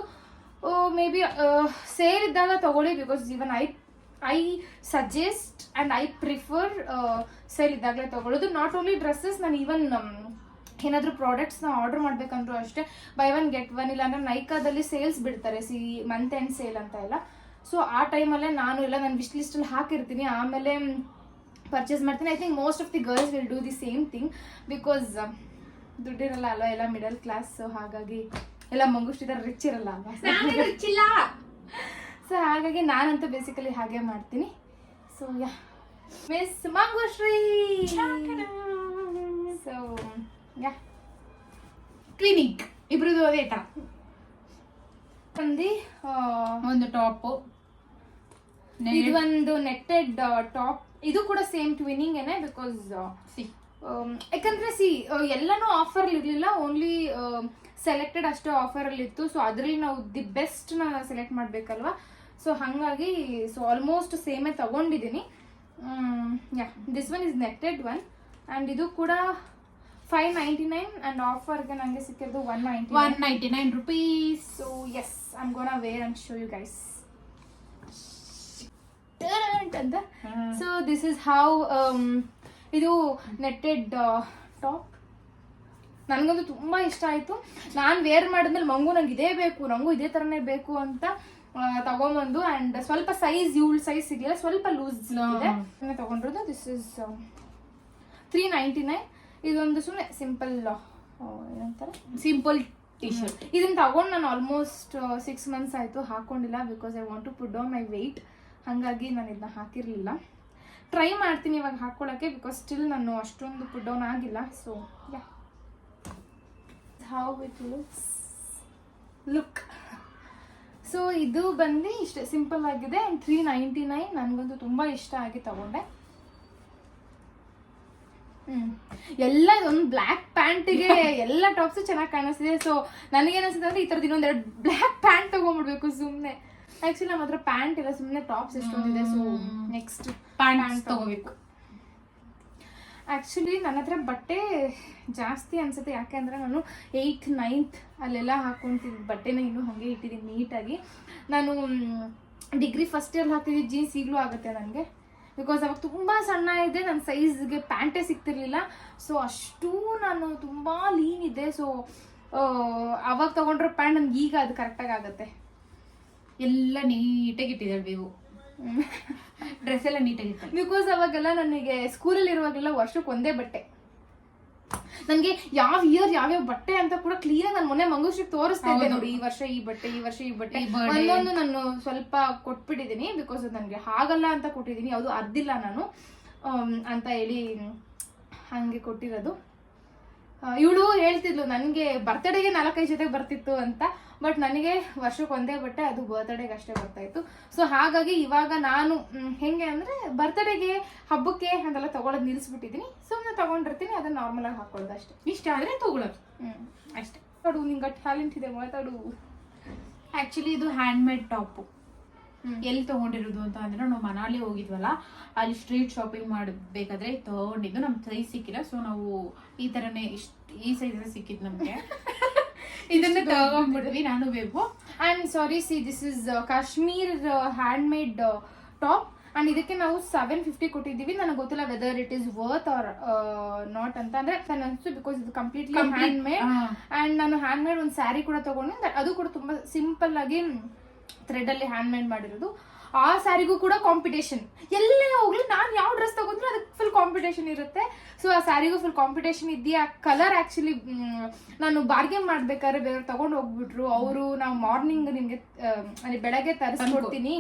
ಮೇ ಬಿ ಸೇಲ್ ಇದ್ದಾಗ ತಗೊಳ್ಳಿ, because even I suggest and I prefer sale ಇದ್ದಾಗಲೇ ತಗೊಳ್ಳೋದು. ನಾಟ್ ಓನ್ಲಿ ಡ್ರೆಸ್ಸಸ್, ನಾನು ಈವನ್ ಏನಾದರೂ ಪ್ರಾಡಕ್ಟ್ಸ್ನ ಆರ್ಡರ್ ಮಾಡ್ಬೇಕಂದ್ರೂ ಅಷ್ಟೇ ಬೈ 1 get 1. ಇಲ್ಲ ಅಂದ್ರೆ ನೈಕಾದಲ್ಲಿ ಸೇಲ್ಸ್ ಬಿಡ್ತಾರೆ, ಮಂತ್ ಎಂಡ್ ಸೇಲ್ ಅಂತ ಎಲ್ಲ. ಸೊ ಆ ಟೈಮಲ್ಲೇ ನಾನು ಎಲ್ಲ ನನ್ನ ವಿಶ್ ಲಿಸ್ಟಲ್ಲಿ ಹಾಕಿರ್ತೀನಿ, ಆಮೇಲೆ ಪರ್ಚೇಸ್ ಮಾಡ್ತೀನಿ. I think most of the girls will do the same thing, because ದುಡ್ಡಿರಲ್ಲ ಅಲ್ವಾ, ಎಲ್ಲ ಮಿಡಲ್ ಕ್ಲಾಸ್. ಸೊ ಹಾಗಾಗಿ ಎಲ್ಲ ಮಂಗುಷ್ಟಿದ ರಿಚ್ ಇರಲ್ಲ ಅಲ್ವಾ. ಸೊ ಹಾಗಾಗಿ ನಾನಂತೂ ಬೇಸಿಕಲಿ ಹಾಗೆ ಮಾಡ್ತೀನಿ. So yeah miss Mangushree. So yeah clinic ಇಬ್ರದ್ದು ಅದೇ ತರ ಒಂದು ಟಾಪ್. ಇದು ಒಂದು ನೆಟ್ಟೆಡ್ ಟಾಪ್. ಇದು ಕೂಡ ಸೇಮ್ ಟ್ವಿನ್ನಿಂಗ್ ಏನೇ, ಬಿಕಾಸ್ ಯಾಕಂದ್ರೆ ಎಲ್ಲಾನು ಆಫರ್ ಇರ್ಲಿಲ್ಲ, ಓನ್ಲಿ ಸೆಲೆಕ್ಟೆಡ್ ಅಷ್ಟೇ ಆಫರ್ ಅಲ್ಲಿ ಇತ್ತು. ಸೊ ಅದ್ರಲ್ಲಿ ನಾವು ದಿ ಬೆಸ್ಟ್ ನ ಸೆಲೆಕ್ಟ್ ಮಾಡ್ಬೇಕಲ್ವಾ. ಸೊ ಹಂಗಾಗಿ ಸೊ ಆಲ್ಮೋಸ್ಟ್ ಸೇಮೇ ತಗೊಂಡಿದ್ದೀನಿ. Yeah this one is netted one and ಇದು ಕೂಡ 599 ಅಂಡ್ ಆಫರ್ಗೆ ನನಗೆ ಸಿಕ್ಕಿರೋದು 199 rupees. So yes I am gonna wear and show you guys ಅಂತ. ಸೊ ದಿಸ್ ಇಸ್ ಹೌ ಇದು ನೆಟ್ಟೆಡ್ ಟಾಪ್. ನನಗಂತೂ ತುಂಬಾ ಇಷ್ಟ ಆಯ್ತು. ನಾನು ವೇರ್ ಮಾಡಿದ್ಮೇಲೆ ಮಂಗು ನಂಗೆ ಇದೇ ಬೇಕು, ನಂಗೂ ಇದೇ ತರನೇ ಬೇಕು ಅಂತ ತಗೊಂಬಂದು ಅಂಡ್ ಸ್ವಲ್ಪ ಸೈಜ್ ಇವಳು ಸೈಜ್ ಸಿಗಲಿಲ್ಲ, ಸ್ವಲ್ಪ ಲೂಸ್ ಇದೆ ತಗೊಂಡಿರೋದು. This is 399. ಇದೊಂದು ಸುಮ್ಮನೆ ಸಿಂಪಲ್ ಏನಂತಾರೆ ಸಿಂಪಲ್ ಟಿ ಶರ್ಟ್. ಇದನ್ನ ತಗೊಂಡು ನಾನು ಆಲ್ಮೋಸ್ಟ್ 6 months ಆಯ್ತು, ಹಾಕೊಂಡಿಲ್ಲ. Because I want to put down my weight. ಹಾಗಾಗಿ ನಾನು ಇದನ್ನ ಹಾಕಿರಲಿಲ್ಲ. ಟ್ರೈ ಮಾಡ್ತೀನಿ ಇವಾಗ ಹಾಕೊಳ್ಳೋಕ್ಕೆ, ಬಿಕಾಸ್ ಸ್ಟಿಲ್ ನಾನು ಅಷ್ಟೊಂದು ಪುಟ್ ಡೌನ್ ಆಗಿಲ್ಲ. So yeah how it look. So ಇದು ಬಂದು ಇಷ್ಟೇ ಸಿಂಪಲ್ ಆಗಿದೆ ಆ್ಯಂಡ್ 399. ನನಗಂತೂ ತುಂಬ ಇಷ್ಟ ಆಗಿ ತಗೊಂಡೆ. ಎಲ್ಲ ಒಂದು ಬ್ಲ್ಯಾಕ್ ಪ್ಯಾಂಟಿಗೆ ಎಲ್ಲ ಟಾಪ್ಸ್ ಚೆನ್ನಾಗಿ ಕಾಣಿಸ್ತಿದೆ. ಸೊ ನನಗೇನಿಸ್ತದೆ ಅಂದ್ರೆ ಈ ಥರದ್ದು ಇನ್ನೊಂದೆರಡು ಬ್ಲ್ಯಾಕ್ ಪ್ಯಾಂಟ್ ತಗೊಂಡ್ಬಿಡ್ಬೇಕು ಸುಮ್ಮನೆ. ಆಕ್ಚುಲಿ ನಮ್ಮ ಹತ್ರ ಪ್ಯಾಂಟ್ ಇಲ್ಲ, ಸುಮ್ಮನೆ ಟಾಪ್ಸ್ ಎಷ್ಟೊಂದಿದೆ. ಸೊ ನೆಕ್ಸ್ಟ್ ಪ್ಯಾಂಟ್ ತಗೋಬೇಕು. ಆಕ್ಚುಲಿ ನನ್ನ ಹತ್ರ ಬಟ್ಟೆ ಜಾಸ್ತಿ ಅನ್ಸುತ್ತೆ, ಯಾಕೆಂದ್ರೆ ನಾನು 8th 9th ಅಲ್ಲೆಲ್ಲ ಹಾಕೊಂತಿದ್ದ ಬಟ್ಟೆನ ಇನ್ನೂ ಹಾಗೆ ಇಟ್ಟಿದ್ದೀನಿ ನೀಟಾಗಿ. ನಾನು ಡಿಗ್ರಿ ಫಸ್ಟ್ ಇಯರ್ ಹಾಕ್ತಿದ್ದ ಜೀನ್ಸ್ ಈಗಲೂ ಆಗುತ್ತೆ ನನಗೆ, ಬಿಕಾಸ್ ಅವಾಗ ತುಂಬ ಸಣ್ಣ ಇದೆ, ನನ್ನ ಸೈಜ್ಗೆ ಪ್ಯಾಂಟೇ ಸಿಗ್ತಿರ್ಲಿಲ್ಲ. ಸೊ ಅಷ್ಟು ನಾನು ತುಂಬ ಲೀನ್ ಇದೆ. ಸೊ ಅವಾಗ ತಗೊಂಡ್ರೆ ಪ್ಯಾಂಟ್ ನನ್ಗೆ ಈಗ ಅದು ಕರೆಕ್ಟಾಗಿ ಆಗುತ್ತೆ. ಎಲ್ಲ ನೀಟಾಗಿ ಇಟ್ಟಿದ್ದಾಳೆ ಬೇವು, ಡ್ರೆಸ್ ಎಲ್ಲ ನೀಟಾಗಿ. ಬಿಕಾಸ್ ಅವಾಗೆಲ್ಲ ನನಗೆ ಸ್ಕೂಲಲ್ಲಿ ಇರುವಾಗೆಲ್ಲ ವರ್ಷಕ್ಕೆ ಒಂದೇ ಬಟ್ಟೆ. ನನಗೆ ಯಾವ ಇಯರ್ ಯಾವ್ಯಾವ ಬಟ್ಟೆ ಅಂತ ಕೂಡ ಕ್ಲಿಯರ್ ನಾನು ಮೊನ್ನೆ ಮಂಗುಶ್ರೀಗೆ ತೋರಿಸ್ತಾ ಇದ್ದೆ ನೋಡಿ, ಈ ವರ್ಷ ಈ ಬಟ್ಟೆ, ಈ ವರ್ಷ ಈ ಬಟ್ಟೆ. ಒಂದೊಂದು ನಾನು ಸ್ವಲ್ಪ ಕೊಟ್ಬಿಟ್ಟಿದ್ದೀನಿ, ಬಿಕಾಸ್ ಅದು ನನಗೆ ಹಾಗಲ್ಲ ಅಂತ ಕೊಟ್ಟಿದ್ದೀನಿ, ಯಾವುದು ಅರ್ಧಿಲ್ಲ ನಾನು ಅಂತ ಹೇಳಿ ಹಂಗೆ ಕೊಟ್ಟಿರೋದು. ಇವಳು ಹೇಳ್ತಿದ್ಲು ನನಗೆ ಬರ್ತಡೆಗೆ 4-5 ಜೊತೆಗೆ ಬರ್ತಿತ್ತು ಅಂತ, ಬಟ್ ನನಗೆ ವರ್ಷಕ್ಕೆ ಒಂದೇ ಬಟ್ಟೆ, ಅದು ಬರ್ತ್ಡೇಗೆ ಅಷ್ಟೇ ಬರ್ತಾ ಇತ್ತು. ಸೊ ಹಾಗಾಗಿ ಇವಾಗ ನಾನು ಹೆಂಗೆ ಅಂದರೆ ಬರ್ತಡೆಗೆ ಹಬ್ಬಕ್ಕೆ ಅದೆಲ್ಲ ತಗೊಳ್ಳೋದು ನಿಲ್ಲಿಸ್ಬಿಟ್ಟಿದ್ದೀನಿ. ಸುಮ್ಮನೆ ತಗೊಂಡಿರ್ತೀನಿ, ಅದನ್ನ ನಾರ್ಮಲ್ ಆಗಿ ಹಾಕೊಳ್ಳೋದು ಅಷ್ಟೇ. ಇಷ್ಟ ಆದರೆ ತಗೊಳ್ಳೋದು ಅಷ್ಟೇ. ನೋಡು ನಿಂಗೆ ಟ್ಯಾಲೆಂಟ್ ಇದೆ, ಮಾತಾಡು. ಆ್ಯಕ್ಚುಲಿ ಇದು ಹ್ಯಾಂಡ್ ಮೇಡ್ ಟಾಪು. ಎಲ್ಲಿ ತಗೊಂಡಿರೋದು ಅಂತ ಅಂದ್ರೆ ನಾವು ಮನಾಲಿ ಹೋಗಿದ್ವಲ್ಲ, ಅಲ್ಲಿ ಸ್ಟ್ರೀಟ್ ಶಾಪಿಂಗ್ ಮಾಡಬೇಕಾದ್ರೆ ತಗೊಂಡಿದ್ದು. ನಮ್ಗೆ ಸೈಜ್ ಸಿಕ್ಕಿಲ್ಲ, ಸೊ ನಾವು ಈ ಥರನೇ ಈ ಸೈಜ್ ಸಿಕ್ಕಿದ್ದು ನಮಗೆ. ಇದನ್ನ ತಗೊಂಡ್ಬಿಟ್ವಿ ನಾನು ಬೇಕು. I am sorry, see this is Kashmir hand made top and ಇದಕ್ಕೆ ನಾವು 750 ಕೊಟ್ಟಿದ್ದೀವಿ. ನನಗೆ ಗೊತ್ತಿಲ್ಲ whether it is worth or not ಅಂತ. ಅಂದರೆ ನಾನು ಅನಿಸ್ತು ಬಿಕಾಸ್ ಇದು ಕಂಪ್ಲೀಟ್ಲಿ ಹ್ಯಾಂಡ್ ಮೇಡ್. ಆ್ಯಂಡ್ ನಾನು ಹ್ಯಾಂಡ್ ಮೇಡ್ ಒಂದು ಸ್ಯಾರಿ ಕೂಡ ತೊಗೊಂಡೆ, ಅದು ಕೂಡ ತುಂಬ ಸಿಂಪಲ್ ಆಗಿ ಥ್ರೆಡಲ್ಲಿ ಹ್ಯಾಂಡ್ ಮೇಡ್ ಮಾಡಿರೋದು. ಆ ಸ್ಯಾರಿಗೂ ಕೂಡ ಕಾಂಪಿಟೇಷನ್, ಎಲ್ಲೇ ಹೋಗ್ಲಿ ನಾನು ಯಾವ ಡ್ರೆಸ್ ತಗೊಂಡ್ರೆ ಅದಕ್ಕೆ ಫುಲ್ ಕಾಂಪಿಟೇಷನ್ ಇರುತ್ತೆ. ಸೊ ಆ ಸ್ಯಾರಿಗೂ ಫುಲ್ ಕಾಂಪಿಟೇಷನ್ ಇದೆಯಾ. ಕಲರ್ ಆ್ಯಕ್ಚುಲಿ ನಾನು ಬಾರ್ಗೇನ್ ಮಾಡ್ಬೇಕಾದ್ರೆ ಬೇರೆಯವ್ರು ತಗೊಂಡು ಹೋಗ್ಬಿಟ್ರು. ಅವರು ನಾವು ಮಾರ್ನಿಂಗ್ ನಿಮಗೆ ಬೆಳಗ್ಗೆ ತರಿಸ್ಕೊಡ್ತೀನಿ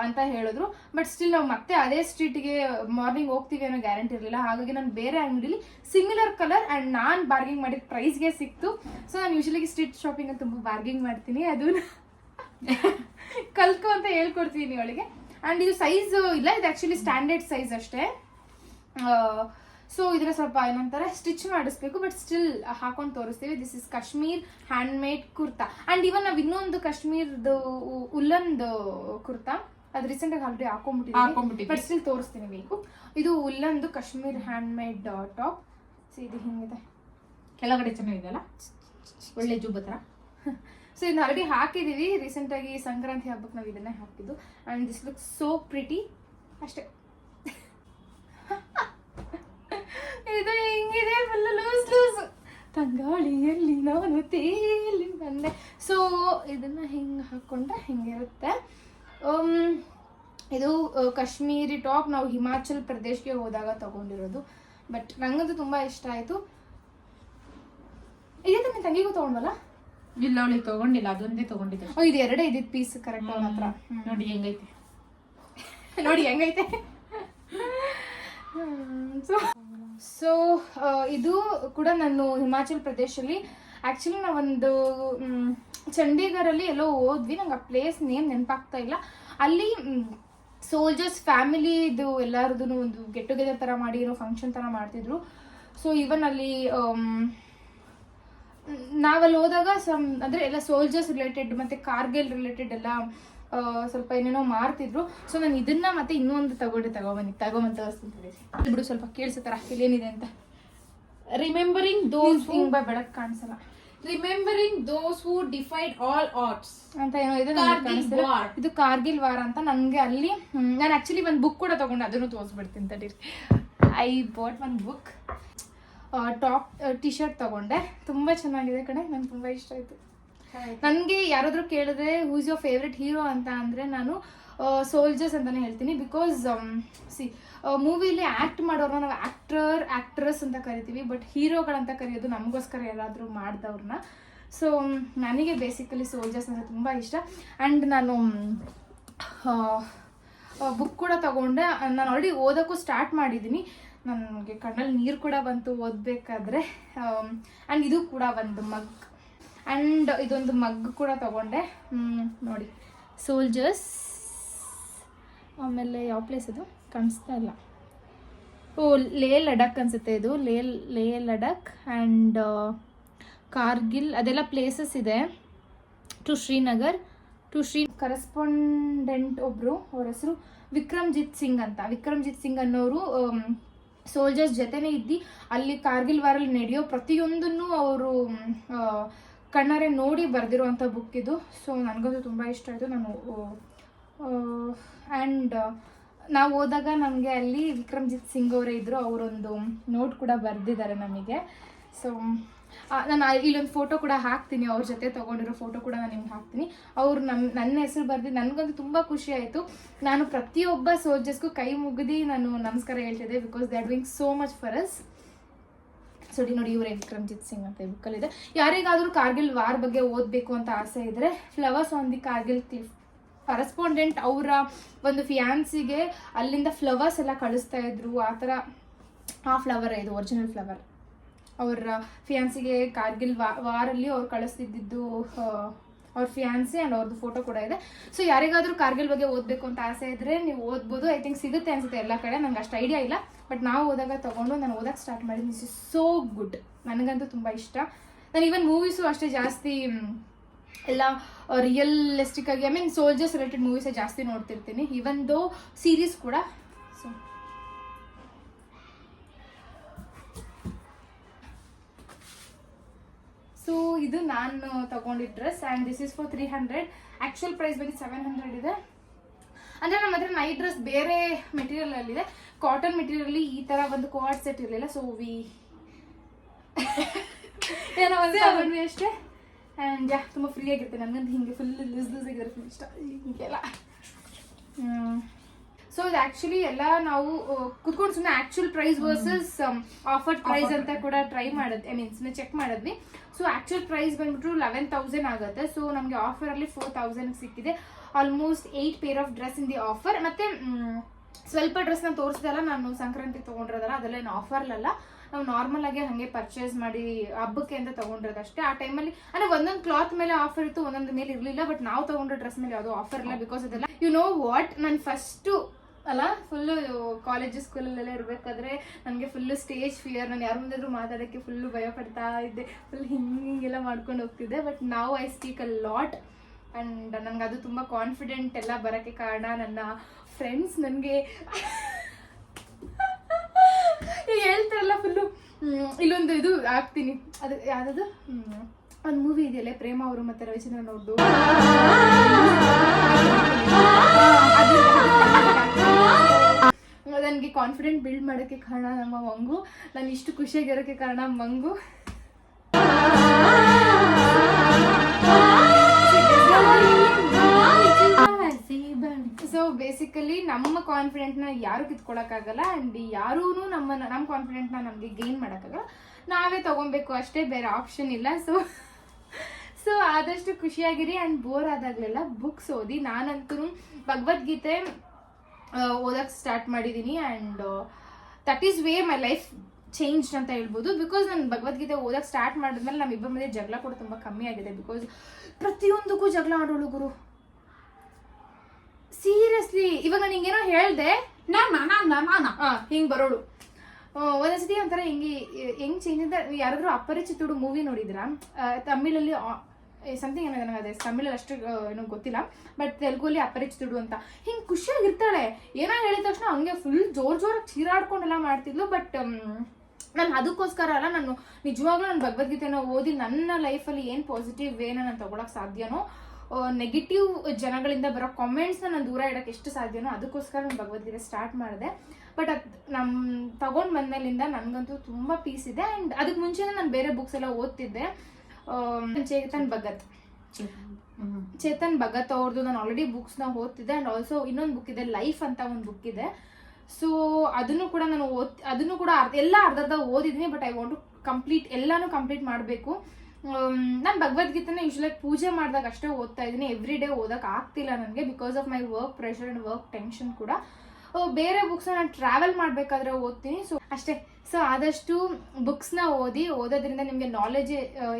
ಅಂತ ಹೇಳಿದ್ರು. ಬಟ್ ಸ್ಟಿಲ್ ನಾವು ಮತ್ತೆ ಅದೇ ಸ್ಟ್ರೀಟ್ಗೆ ಮಾರ್ನಿಂಗ್ ಹೋಗ್ತೀವಿ ಅನ್ನೋ ಗ್ಯಾರಂಟಿ ಇರಲಿಲ್ಲ. ಹಾಗಾಗಿ ನಾನು ಬೇರೆ ಅಂಗಡಿಲಿ ಸಿಮಿಲರ್ ಕಲರ್ ಆ್ಯಂಡ್ ನಾನು ಬಾರ್ಗಿಂಗ್ ಮಾಡಿದ ಪ್ರೈಸ್ಗೆ ಸಿಕ್ತು. ಸೊ ನಾನು ಯೂಶಲಿ ಸ್ಟ್ರೀಟ್ ಶಾಪಿಂಗ್ ತುಂಬ ಬಾರ್ಗಿಂಗ್ ಮಾಡ್ತೀನಿ, ಅದು ಕಲ್ಕೊ ಅಂತ ಹೇಳ್ಕೊಡ್ತೀನಿ ಅವಳಿಗೆ. ಆ್ಯಂಡ್ ಇದು ಸೈಜ್ ಇಲ್ಲ, ಇದು ಆ್ಯಕ್ಚುಲಿ ಸ್ಟ್ಯಾಂಡರ್ಡ್ ಸೈಜ್ ಅಷ್ಟೇ. ಸೊ ಇದರ ಸ್ವಲ್ಪ ಏನಂತಾರೆ ಸ್ಟಿಚ್ ಮಾಡಿಸ್ಬೇಕು, ಬಟ್ ಸ್ಟಿಲ್ ಹಾಕೊಂಡು ತೋರಿಸ್ತೀವಿ. This is Kashmir hand made kurta. And even ನಾವು ಇನ್ನೊಂದು ಕಾಶ್ಮೀರ್ದು ಉಲ್ಲನ್ದು ಕುರ್ತಾ, ಅದು ರೀಸೆಂಟಾಗಿ ಆಲ್ರೆಡಿ ಹಾಕೊಂಡ್ಬಿಟ್ಟಿದ್ದೀವಿ, ಬಟ್ ಸ್ಟಿಲ್ ತೋರಿಸ್ತೀನಿ ಬೇಕು. ಇದು ಉಲ್ಲನ್ದು Kashmir hand made top. So ಇದು ಹಿಂಗಿದೆ, ಕೆಳಗಡೆ ಚೆನ್ನಾಗಿದೆಯಲ್ಲ, ಒಳ್ಳೆ ಜೂಬ್ ಹತ್ರ. ಸೊ ಇದನ್ನ ಆಲ್ರೆಡಿ ಹಾಕಿದೀವಿ ರೀಸೆಂಟಾಗಿ, ಸಂಕ್ರಾಂತಿ ಹಬ್ಬಕ್ಕೆ ನಾವು ಇದನ್ನೇ ಹಾಕಿದ್ದು. And this look so pretty ಅಷ್ಟೇ. ಇದು ಹಿಂಗಿದೆ, ಫುಲ್ ಲೂಸ್ ಲೂಸ್, ತಂಗಾಳಿಯಲ್ಲಿ ನಾನು ತೇಲಿ ಬಂದೆ. ಸೊ ಇದನ್ನ ಹಿಂಗೆ ಹಾಕ್ಕೊಂಡ್ರೆ ಹಿಂಗಿರುತ್ತೆ. ಇದು ಕಾಶ್ಮೀರಿ ಟಾಪ್ ನಾವು ಹಿಮಾಚಲ್ ಪ್ರದೇಶ್ಗೆ ಹೋದಾಗ ತಗೊಂಡಿರೋದು. ಬಟ್ ನಂಗಂತೂ ತುಂಬ ಇಷ್ಟ ಆಯಿತು. ಇದೇ ನನ್ನ ತಂಗಿಗೂ ತಗೊಂಡ್ವಲ್ಲ? ಇಲ್ಲ, ಅವಳಿಗೆ ತಗೊಂಡಿಲ್ಲ, ಅದೊಂದೇ ತಗೊಂಡಿದ್ದೆ. ಇದು ಎರಡೇ ಇದ್ದಿದ್ದು ಪೀಸ್ ಕರೆಕ್ಟ್ ಅವನ ಹತ್ರ. ನೋಡಿ ಹೆಂಗೈತೆ, ನೋಡಿ ಹೆಂಗೈತೆ. ಸೊ ಇದು ಕೂಡ ನಾನು ಹಿಮಾಚಲ್ ಪ್ರದೇಶಲ್ಲಿ ಆ್ಯಕ್ಚುಲಿ ನಾವೊಂದು ಚಂಡೀಗಢಲ್ಲಿ ಎಲ್ಲೋ ಹೋದ್ವಿ, ನಂಗೆ ಆ ಪ್ಲೇಸ್ ನೇಮ್ ನೆನಪಾಗ್ತಾ ಇಲ್ಲ. ಅಲ್ಲಿ ಸೋಲ್ಜರ್ಸ್ ಫ್ಯಾಮಿಲಿದು ಎಲ್ಲರದು ಒಂದು ಗೆಟ್ ಟುಗೆದರ್ ಥರ ಮಾಡಿ ಏನೋ ಫಂಕ್ಷನ್ ಥರ ಮಾಡ್ತಿದ್ರು. ಸೊ ಇವನ್ ಅಲ್ಲಿ ನಾವಲ್ಲಿ ಹೋದಾಗ ಅಂದರೆ ಎಲ್ಲ ಸೋಲ್ಜರ್ಸ್ ರಿಲೇಟೆಡ್ ಮತ್ತು ಕಾರ್ಗಿಲ್ ರಿಲೇಟೆಡ್ ಎಲ್ಲ ಸ್ವಲ್ಪ ಏನೇನೋ ಮಾಡ್ತಿದ್ರು. ಸೊ ನಾನು ಇದನ್ನ ಮತ್ತೆ ಇನ್ನೊಂದು ತಗೊಂಬಂದು ತೋರಿಸ್ತಿದ್ದೀನಿ ಬಿಡು, ಸ್ವಲ್ಪ ಕೇಳಿಸುತ್ತರ ಏನಿದೆ ಅಂತ. ರಿಮೆಂಬರಿಂಗ್ ದೋಸ್ ಬೆಳಕು ಕಾಣಿಸಲ್ಲ. ರಿಮೆಂಬರಿಂಗ್ ದೋಸ್ ಹೂ ಡಿಫೈಡ್ ಆಲ್ ಆರ್ಟ್ಸ್ ಅಂತ ಏನೋ ಇದೆ, ಇದು ಕಾರ್ಗಿಲ್ ವಾರ್ ಅಂತ. ನನಗೆ ಅಲ್ಲಿ ನಾನು ಆ್ಯಕ್ಚುಲಿ ಒಂದು ಬುಕ್ ಕೂಡ ತಗೊಂಡೆ, ಅದನ್ನು ತೋರಿಸ್ಬಿಡ್ತೀನಿ ತಡೀರಿ. I bought one book, top T shirt ತಗೊಂಡೆ, ತುಂಬ ಚೆನ್ನಾಗಿದೆ ಕಣೆ, ನಂಗೆ ತುಂಬ ಇಷ್ಟ ಆಯಿತು. ನನಗೆ ಯಾರಾದರೂ ಕೇಳಿದ್ರೆ who is your favourite hero ಅಂತ ಅಂದರೆ ನಾನು ಸೋಲ್ಜರ್ಸ್ ಅಂತಲೇ ಹೇಳ್ತೀನಿ. ಬಿಕಾಸ್ ಮೂವಿಲಿ ಆ್ಯಕ್ಟ್ ಮಾಡೋರನ್ನ ನಾವು ಆ್ಯಕ್ಟ್ರೆಸ್ ಅಂತ ಕರಿತೀವಿ, ಬಟ್ ಹೀರೋಗಳಂತ ಕರೆಯೋದು ನಮಗೋಸ್ಕರ ಯಾರಾದರೂ ಮಾಡಿದವ್ರನ್ನ. ಸೊ ನನಗೆ ಬೇಸಿಕಲಿ ಸೋಲ್ಜರ್ಸ್ ಅಂದರೆ ತುಂಬ ಇಷ್ಟ. ಆ್ಯಂಡ್ ನಾನು ಬುಕ್ ಕೂಡ ತಗೊಂಡೆ, ನಾನು ಆಲ್ರೆಡಿ ಓದೋಕ್ಕೂ ಸ್ಟಾರ್ಟ್ ಮಾಡಿದ್ದೀನಿ. ನನಗೆ ಕಣ್ಣಲ್ಲಿ ನೀರು ಕೂಡ ಬಂತು ಓದಬೇಕಾದ್ರೆ. ಆ್ಯಂಡ್ ಇದು ಕೂಡ ಒಂದು ಮಗ್, ಆ್ಯಂಡ್ ಇದೊಂದು ಮಗ್ ಕೂಡ ತಗೊಂಡೆ ನೋಡಿ, ಸೋಲ್ಜರ್ಸ್. ಆಮೇಲೆ ಯಾವ ಪ್ಲೇಸ್ ಅದು ಕಾಣಿಸ್ತಾ ಇಲ್ಲ, ಲೇ ಲಡಾಖ್ ಅನಿಸುತ್ತೆ ಇದು, ಲೇ ಲಡಾಖ್ ಆ್ಯಂಡ್ ಕಾರ್ಗಿಲ್ ಅದೆಲ್ಲ ಪ್ಲೇಸಸ್ ಇದೆ. ಟು ಶ್ರೀನಗರ್ ಕರೆಸ್ಪಾಂಡೆಂಟ್ ಒಬ್ಬರು, ಅವ್ರ ಹೆಸರು ವಿಕ್ರಮ್ಜಿತ್ ಸಿಂಗ್ ಅಂತ. ವಿಕ್ರಮ್ಜಿತ್ ಸಿಂಗ್ ಅನ್ನೋರು ಸೋಲ್ಜರ್ಸ್ ಜೊತೆನೇ ಇದ್ದು ಅಲ್ಲಿ ಕಾರ್ಗಿಲ್ ವಾರಲ್ಲಿ ನಡೆಯೋ ಪ್ರತಿಯೊಂದನ್ನು ಅವರು ಕಣ್ಣಾರೆ ನೋಡಿ ಬರೆದಿರುವಂಥ ಬುಕ್ ಇದು. ಸೊ ನನಗಂತೂ ತುಂಬ ಇಷ್ಟ ಆಯಿತು. ನಾನು ಆ್ಯಂಡ್ ನಾವು ಹೋದಾಗ ನಮಗೆ ಅಲ್ಲಿ ವಿಕ್ರಮ್ಜಿತ್ ಸಿಂಗ್ ಅವರೇ ಇದ್ದರು, ಅವರೊಂದು ನೋಟ್ ಕೂಡ ಬರೆದಿದ್ದಾರೆ ನಮಗೆ. ಸೊ ನಾನು ಇಲ್ಲೊಂದು ಫೋಟೋ ಕೂಡ ಹಾಕ್ತೀನಿ, ಅವ್ರ ಜೊತೆ ತೊಗೊಂಡಿರೋ ಫೋಟೋ ಕೂಡ ನಾನು ನಿಮ್ಗೆ ಹಾಕ್ತೀನಿ. ಅವರು ನನ್ನ ಹೆಸರು ಬರೆದು ನನಗಂತೂ ತುಂಬ ಖುಷಿ ಆಯಿತು. ನಾನು ಪ್ರತಿಯೊಬ್ಬ ಸೋಲ್ಜರ್ಸ್ಗೂ ಕೈ ಮುಗಿದು ನಾನು ನಮಸ್ಕಾರ ಹೇಳ್ತಿದ್ದೆ, because they are doing so much for us. ನೋಡಿ ಇವರೇ ವಿಕ್ರಮ್ಜಿತ್ ಸಿಂಗ್ ಅಂತ ಈ ಬುಕ್ಕಲ್ಲಿದೆ. ಯಾರಿಗಾದರೂ ಕಾರ್ಗಿಲ್ ವಾರ್ ಬಗ್ಗೆ ಓದಬೇಕು ಅಂತ ಆಸೆ ಇದ್ದರೆ flowers on the Kargil cliff, correspondent ಅವರ ಒಂದು ಫಿಯಾನ್ಸಿಗೆ ಅಲ್ಲಿಂದ ಫ್ಲವರ್ಸ್ ಎಲ್ಲ ಕಳಿಸ್ತಾ ಇದ್ರು. ಆ ಥರ ಆ ಫ್ಲವರ್ ಇದು ಒರಿಜಿನಲ್ ಫ್ಲವರ್. ಅವ್ರ ಫಿಯಾನ್ಸಿಗೆ ಕಾರ್ಗಿಲ್ ವಾರಲ್ಲಿ ಅವ್ರು ಕಳಿಸ್ತಿದ್ದು ಅವ್ರ ಫಿಯಾನ್ಸಿ ಆ್ಯಂಡ್ ಅವ್ರದ್ದು ಫೋಟೋ ಕೂಡ ಇದೆ. ಸೊ ಯಾರಿಗಾದರೂ ಕಾರ್ಗಿಲ್ ಬಗ್ಗೆ ಓದಬೇಕು ಅಂತ ಆಸೆ ಇದ್ದರೆ ನೀವು ಓದ್ಬೋದು. ಐ ಥಿಂಕ್ ಸಿಗುತ್ತೆ ಅನಿಸುತ್ತೆ ಎಲ್ಲ ಕಡೆ, ನಂಗೆ ಅಷ್ಟು ಐಡಿಯಾ ಇಲ್ಲ. ಬಟ್ ನಾವು ಹೋದಾಗ ತೊಗೊಂಡು ನಾನು ಓದಕ್ಕೆ ಸ್ಟಾರ್ಟ್ ಮಾಡಿದ್ದೀನಿ. ದಿಸ್ ಇಸ್ ಸೋ ಗುಡ್, ನನಗಂತೂ ತುಂಬ ಇಷ್ಟ. ನಾನು ಈವನ್ ಮೂವೀಸು ಅಷ್ಟೇ ಜಾಸ್ತಿ ಎಲ್ಲ ರಿಯಲಿಸ್ಟಿಕ್ ಆಗಿ, ಐ ಮೀನ್ ಸೋಲ್ಜರ್ಸ್ ರಿಲೇಟೆಡ್ ಮೂವೀಸೇ ಜಾಸ್ತಿ ನೋಡ್ತಿರ್ತೀನಿ, ಈವನ್ ದೋ ಸೀರೀಸ್ ಕೂಡ. ಸೊ ಇದು ನಾನು ತಗೊಂಡಿದ್ದ dress, and this is for 300. Actual price ಬಂದು 700 ಇದೆ. ಅಂದರೆ ನಮ್ಮ ಹತ್ರ ನೈಟ್ ಡ್ರೆಸ್ ಬೇರೆ ಮೆಟೀರಿಯಲ್ ಅಲ್ಲಿದೆ, ಕಾಟನ್ ಮೆಟೀರಿಯಲ್ ಈ ಥರ ಒಂದು ಕೋಆರ್ಡ್ ಸೆಟ್ ಇರಲಿಲ್ಲ, ಸೊ ಏನೋ ಒಂದು ತಗೊಂಡ್ವಿ ಅಷ್ಟೇ. ಆ್ಯಂಡ್ ತುಂಬ ಫ್ರೀ ಆಗಿರುತ್ತೆ, ನನಗಂತೂ ಹಿಂಗೆ ಫುಲ್ ಲೂಸ್ ಆಗಿರುತ್ತೆ ಫುಲ್ ಇಷ್ಟ ಹಿಂಗೆಲ್ಲ. ಸೊ ಇದು ಆ್ಯಕ್ಚುಲಿ ಎಲ್ಲ ನಾವು ಕುತ್ಕೊಂಡು ಸುಮ್ಮನೆ actual price versus offer price ಅಂತ ಕೂಡ ಟ್ರೈ ಮಾಡಿದ್ವಿ, ಸುಮ್ಮನೆ ಚೆಕ್ ಮಾಡಿದ್ವಿ. ಸೊ ಆ್ಯಕ್ಚುಲ್ ಪ್ರೈಸ್ ಬಂದ್ಬಿಟ್ಟು 11,000 ಆಗುತ್ತೆ. ಸೊ ನಮಗೆ ಆಫರಲ್ಲಿ 4,000 ಸಿಕ್ಕಿದೆ. Almost 8 pair of dress in the offer. ಮತ್ತೆ ಸ್ವಲ್ಪ ಡ್ರೆಸ್ ನಾನು ತೋರಿಸ್ದಲ್ಲ, ನಾನು ಸಂಕ್ರಾಂತಿಗೆ ತೊಗೊಂಡಿರೋದಲ್ಲ, ಅದೆಲ್ಲ ಆಫರ್ಲಲ್ಲ, ನಾವು ನಾರ್ಮಲ್ ಆಗಿ ಹಾಗೆ ಪರ್ಚೇಸ್ ಮಾಡಿ ಹಬ್ಬಕ್ಕೆ ಅಂತ ತೊಗೊಂಡಿರೋದಷ್ಟೇ. ಆ ಟೈಮಲ್ಲಿ ಅಂದರೆ ಒಂದೊಂದು ಕ್ಲಾತ್ ಮೇಲೆ ಆಫರ್ ಇತ್ತು, ಒಂದೊಂದು ಮೇಲೆ ಇರಲಿಲ್ಲ. ಬಟ್ ನಾವು ತೊಗೊಂಡ್ರೆ ಡ್ರೆಸ್ ಮೇಲೆ ಯಾವುದೋ ಆಫರ್ ಇಲ್ಲ. ಬಿಕಾಸ್ ಅದೆಲ್ಲ ಯು ನೋ ವಾಟ್, ನಾನು ಫಸ್ಟು ಅಲ್ಲ ಫುಲ್ಲು ಕಾಲೇಜು ಸ್ಕೂಲಲ್ಲೆಲ್ಲ ಇರಬೇಕಾದ್ರೆ ನನಗೆ ಫುಲ್ಲು ಸ್ಟೇಜ್ ಫಿಯರ್. ನಾನು ಯಾರ ಮುಂದಾದ್ರೂ ಮಾತಾಡೋಕ್ಕೆ ಫುಲ್ಲು ಭಯ ಪಡ್ತಾ ಇದ್ದೆ, ಫುಲ್ ಹಿಂಗೆಲ್ಲ ಮಾಡ್ಕೊಂಡು ಹೋಗ್ತಿದ್ದೆ. ಬಟ್ ನಾವು I speak a lot and ನನಗೆ ಅದು ತುಂಬ ಕಾನ್ಫಿಡೆಂಟ್ ಎಲ್ಲ ಬರೋಕ್ಕೆ ಕಾರಣ ನನ್ನ ಫ್ರೆಂಡ್ಸ್. ನನಗೆ ಹೇಳ್ತಾರಲ್ಲ ಫುಲ್ಲು ಇಲ್ಲೊಂದು ಇದು ಆಗ್ತೀನಿ, ಅದು ಯಾವುದದು ಒಂದು ಮೂವಿ ಇದೆಯಲ್ಲ ಪ್ರೇಮ ಅವರು ಮತ್ತು ರವಿಚಂದ್ರನ್ ಅವ್ರದ್ದು, ನನಗೆ ಕಾನ್ಫಿಡೆಂಟ್ ಬಿಲ್ಡ್ ಮಾಡೋಕ್ಕೆ ಕಾರಣ ನಮ್ಮ ಮಂಗು. ನಾನು ಇಷ್ಟು ಖುಷಿಯಾಗಿರೋಕ್ಕೆ ಕಾರಣ ಮಂಗು. ಸೊ ಬೇಸಿಕಲಿ ನಮ್ಮ ಕಾನ್ಫಿಡೆಂಟ್ನ ಯಾರು ಕಿತ್ಕೊಳಕ್ಕಾಗಲ್ಲ ಆ್ಯಂಡ್ ಯಾರೂ ನಮ್ಮ ಕಾನ್ಫಿಡೆಂಟ್ನ ನಮಗೆ ಗೇನ್ ಮಾಡೋಕ್ಕಾಗಲ್ಲ, ನಾವೇ ತೊಗೊಬೇಕು ಅಷ್ಟೇ, ಬೇರೆ ಆಪ್ಷನ್ ಇಲ್ಲ. ಸೊ ಆದಷ್ಟು ಖುಷಿಯಾಗಿರಿ ಆ್ಯಂಡ್ ಬೋರ್ ಆದಾಗಲೆಲ್ಲ ಬುಕ್ಸ್ ಓದಿ. ನಾನಂತೂ ಭಗವದ್ಗೀತೆ ಓದಕ್ಕೆ ಸ್ಟಾರ್ಟ್ ಮಾಡಿದ್ದೀನಿ and that is way my life change ಅಂತ ಹೇಳ್ಬೋದು. ಬಿಕಾಸ್ ನಾನು ಭಗವದ್ಗೀತೆ ಓದಕ್ಕೆ ಸ್ಟಾರ್ಟ್ ಮಾಡಿದ್ಮೇಲೆ ನಮ್ಮಿಬ್ಬರ ಮಧ್ಯೆ ಜಗಳ ಕೂಡ ತುಂಬ ಕಮ್ಮಿ ಆಗಿದೆ. ಬಿಕಾಸ್ ಪ್ರತಿಯೊಂದಕ್ಕೂ ಜಗಳ ಆಡೋಳು ಗುರು, ಸೀರಿಯಸ್ಲಿ. ಇವಾಗ ನಾನು ಹಿಂಗೇನೋ ಹೇಳ್ದೆ ಹಿಂಗೆ ಬರೋಳು. ಒಂದೊಂದ್ಸತಿ ಒಂಥರ ಹೆಂಗೆ ಚೇಂಜ್ ಅಂತ. ಯಾರಾದರೂ ಅಪರಿಚಿತುಡು ಮೂವಿ ನೋಡಿದ್ರಾ? ತಮಿಳಲ್ಲಿ ಸಮಥಿಂಗ್ ಏನೋ ನನಗೆ ಅದೇ ತಮಿಳಲ್ಲಿ ಅಷ್ಟು ಏನೋ ಗೊತ್ತಿಲ್ಲ, ಬಟ್ ತೆಲುಗಲ್ಲಿ ಅಪರಿಚಿತುಡು ಅಂತ. ಹಿಂಗೆ ಖುಷಿಯಾಗಿರ್ತಾಳೆ, ಏನೋ ಹೇಳಿದ ತಕ್ಷಣ ಹಂಗೆ ಫುಲ್ ಜೋರಾಗಿ ಚೀರಾಡ್ಕೊಂಡೆಲ್ಲ ಮಾಡ್ತಿದ್ಲು. ಬಟ್ ನಾನು ಅದಕ್ಕೋಸ್ಕರ ಅಲ್ಲ, ನಾನು ನಿಜವಾಗ್ಲೂ ನಾನು ಭಗವದ್ಗೀತೆನ ಓದಿ ನನ್ನ ಲೈಫಲ್ಲಿ ಏನು ಪಾಸಿಟಿವ್ ವೇನ ನಾನು ತೊಗೊಳಕ್ಕೆ ಸಾಧ್ಯನೋ, ನೆಗೆಟಿವ್ ಜನಗಳಿಂದ ಬರೋ ಕಾಮೆಂಟ್ಸ್ನ ನಾನು ದೂರ ಇಡೋಕ್ಕೆ ಎಷ್ಟು ಸಾಧ್ಯನೋ ಅದಕ್ಕೋಸ್ಕರ ನಾನು ಭಗವದ್ಗೀತೆ ಸ್ಟಾರ್ಟ್ ಮಾಡಿದೆ. ಬಟ್ ಅದು ತೊಗೊಂಡು ಬಂದ್ಮೇಲಿಂದ ನನಗಂತೂ ತುಂಬ ಪೀಸ್ ಇದೆ. ಆ್ಯಂಡ್ ಅದಕ್ಕೆ ಮುಂಚೆನೇ ನಾನು ಬೇರೆ ಬುಕ್ಸ್ ಎಲ್ಲ ಓದ್ತಿದ್ದೆ. ಚೇತನ್ ಭಗತ್ ಅವ್ರದ್ದು ನಾನು ಆಲ್ರೆಡಿ ಬುಕ್ಸ್ನ ಓದ್ತಿದ್ದೆ. ಆ್ಯಂಡ್ ಆಲ್ಸೋ ಇನ್ನೊಂದು ಬುಕ್ ಇದೆ, ಲೈಫ್ ಅಂತ ಒಂದು ಬುಕ್ ಇದೆ. ಸೊ ಅದನ್ನು ಕೂಡ ನಾನು ಅದನ್ನು ಕೂಡ ಅರ್ಧ ಓದಿದ್ದೀನಿ. ಬಟ್ ಐ ವಾಂಟ್ ಟು ಎಲ್ಲಾನು ಕಂಪ್ಲೀಟ್ ಮಾಡಬೇಕು. ನಾನು ಭಗವದ್ಗೀತೆನ ಯೂಶ್ವಲಾಗಿ ಪೂಜೆ ಮಾಡಿದಾಗ ಅಷ್ಟೇ ಓದ್ತಾ ಇದ್ದೀನಿ, ಎವ್ರಿ ಡೇ ಓದಕ್ಕೆ ಆಗ್ತಿಲ್ಲ ನನಗೆ, because of my work pressure and work tension ಕೂಡ. ಬೇರೆ ಬುಕ್ಸ್ನ ನಾನು ಟ್ರಾವೆಲ್ ಮಾಡಬೇಕಾದ್ರೆ ಓದ್ತೀನಿ. ಸೊ ಅಷ್ಟೇ. ಸೊ ಆದಷ್ಟು ಬುಕ್ಸ್ನ ಓದೋದ್ರಿಂದ ನಿಮಗೆ ನಾಲೆಜ್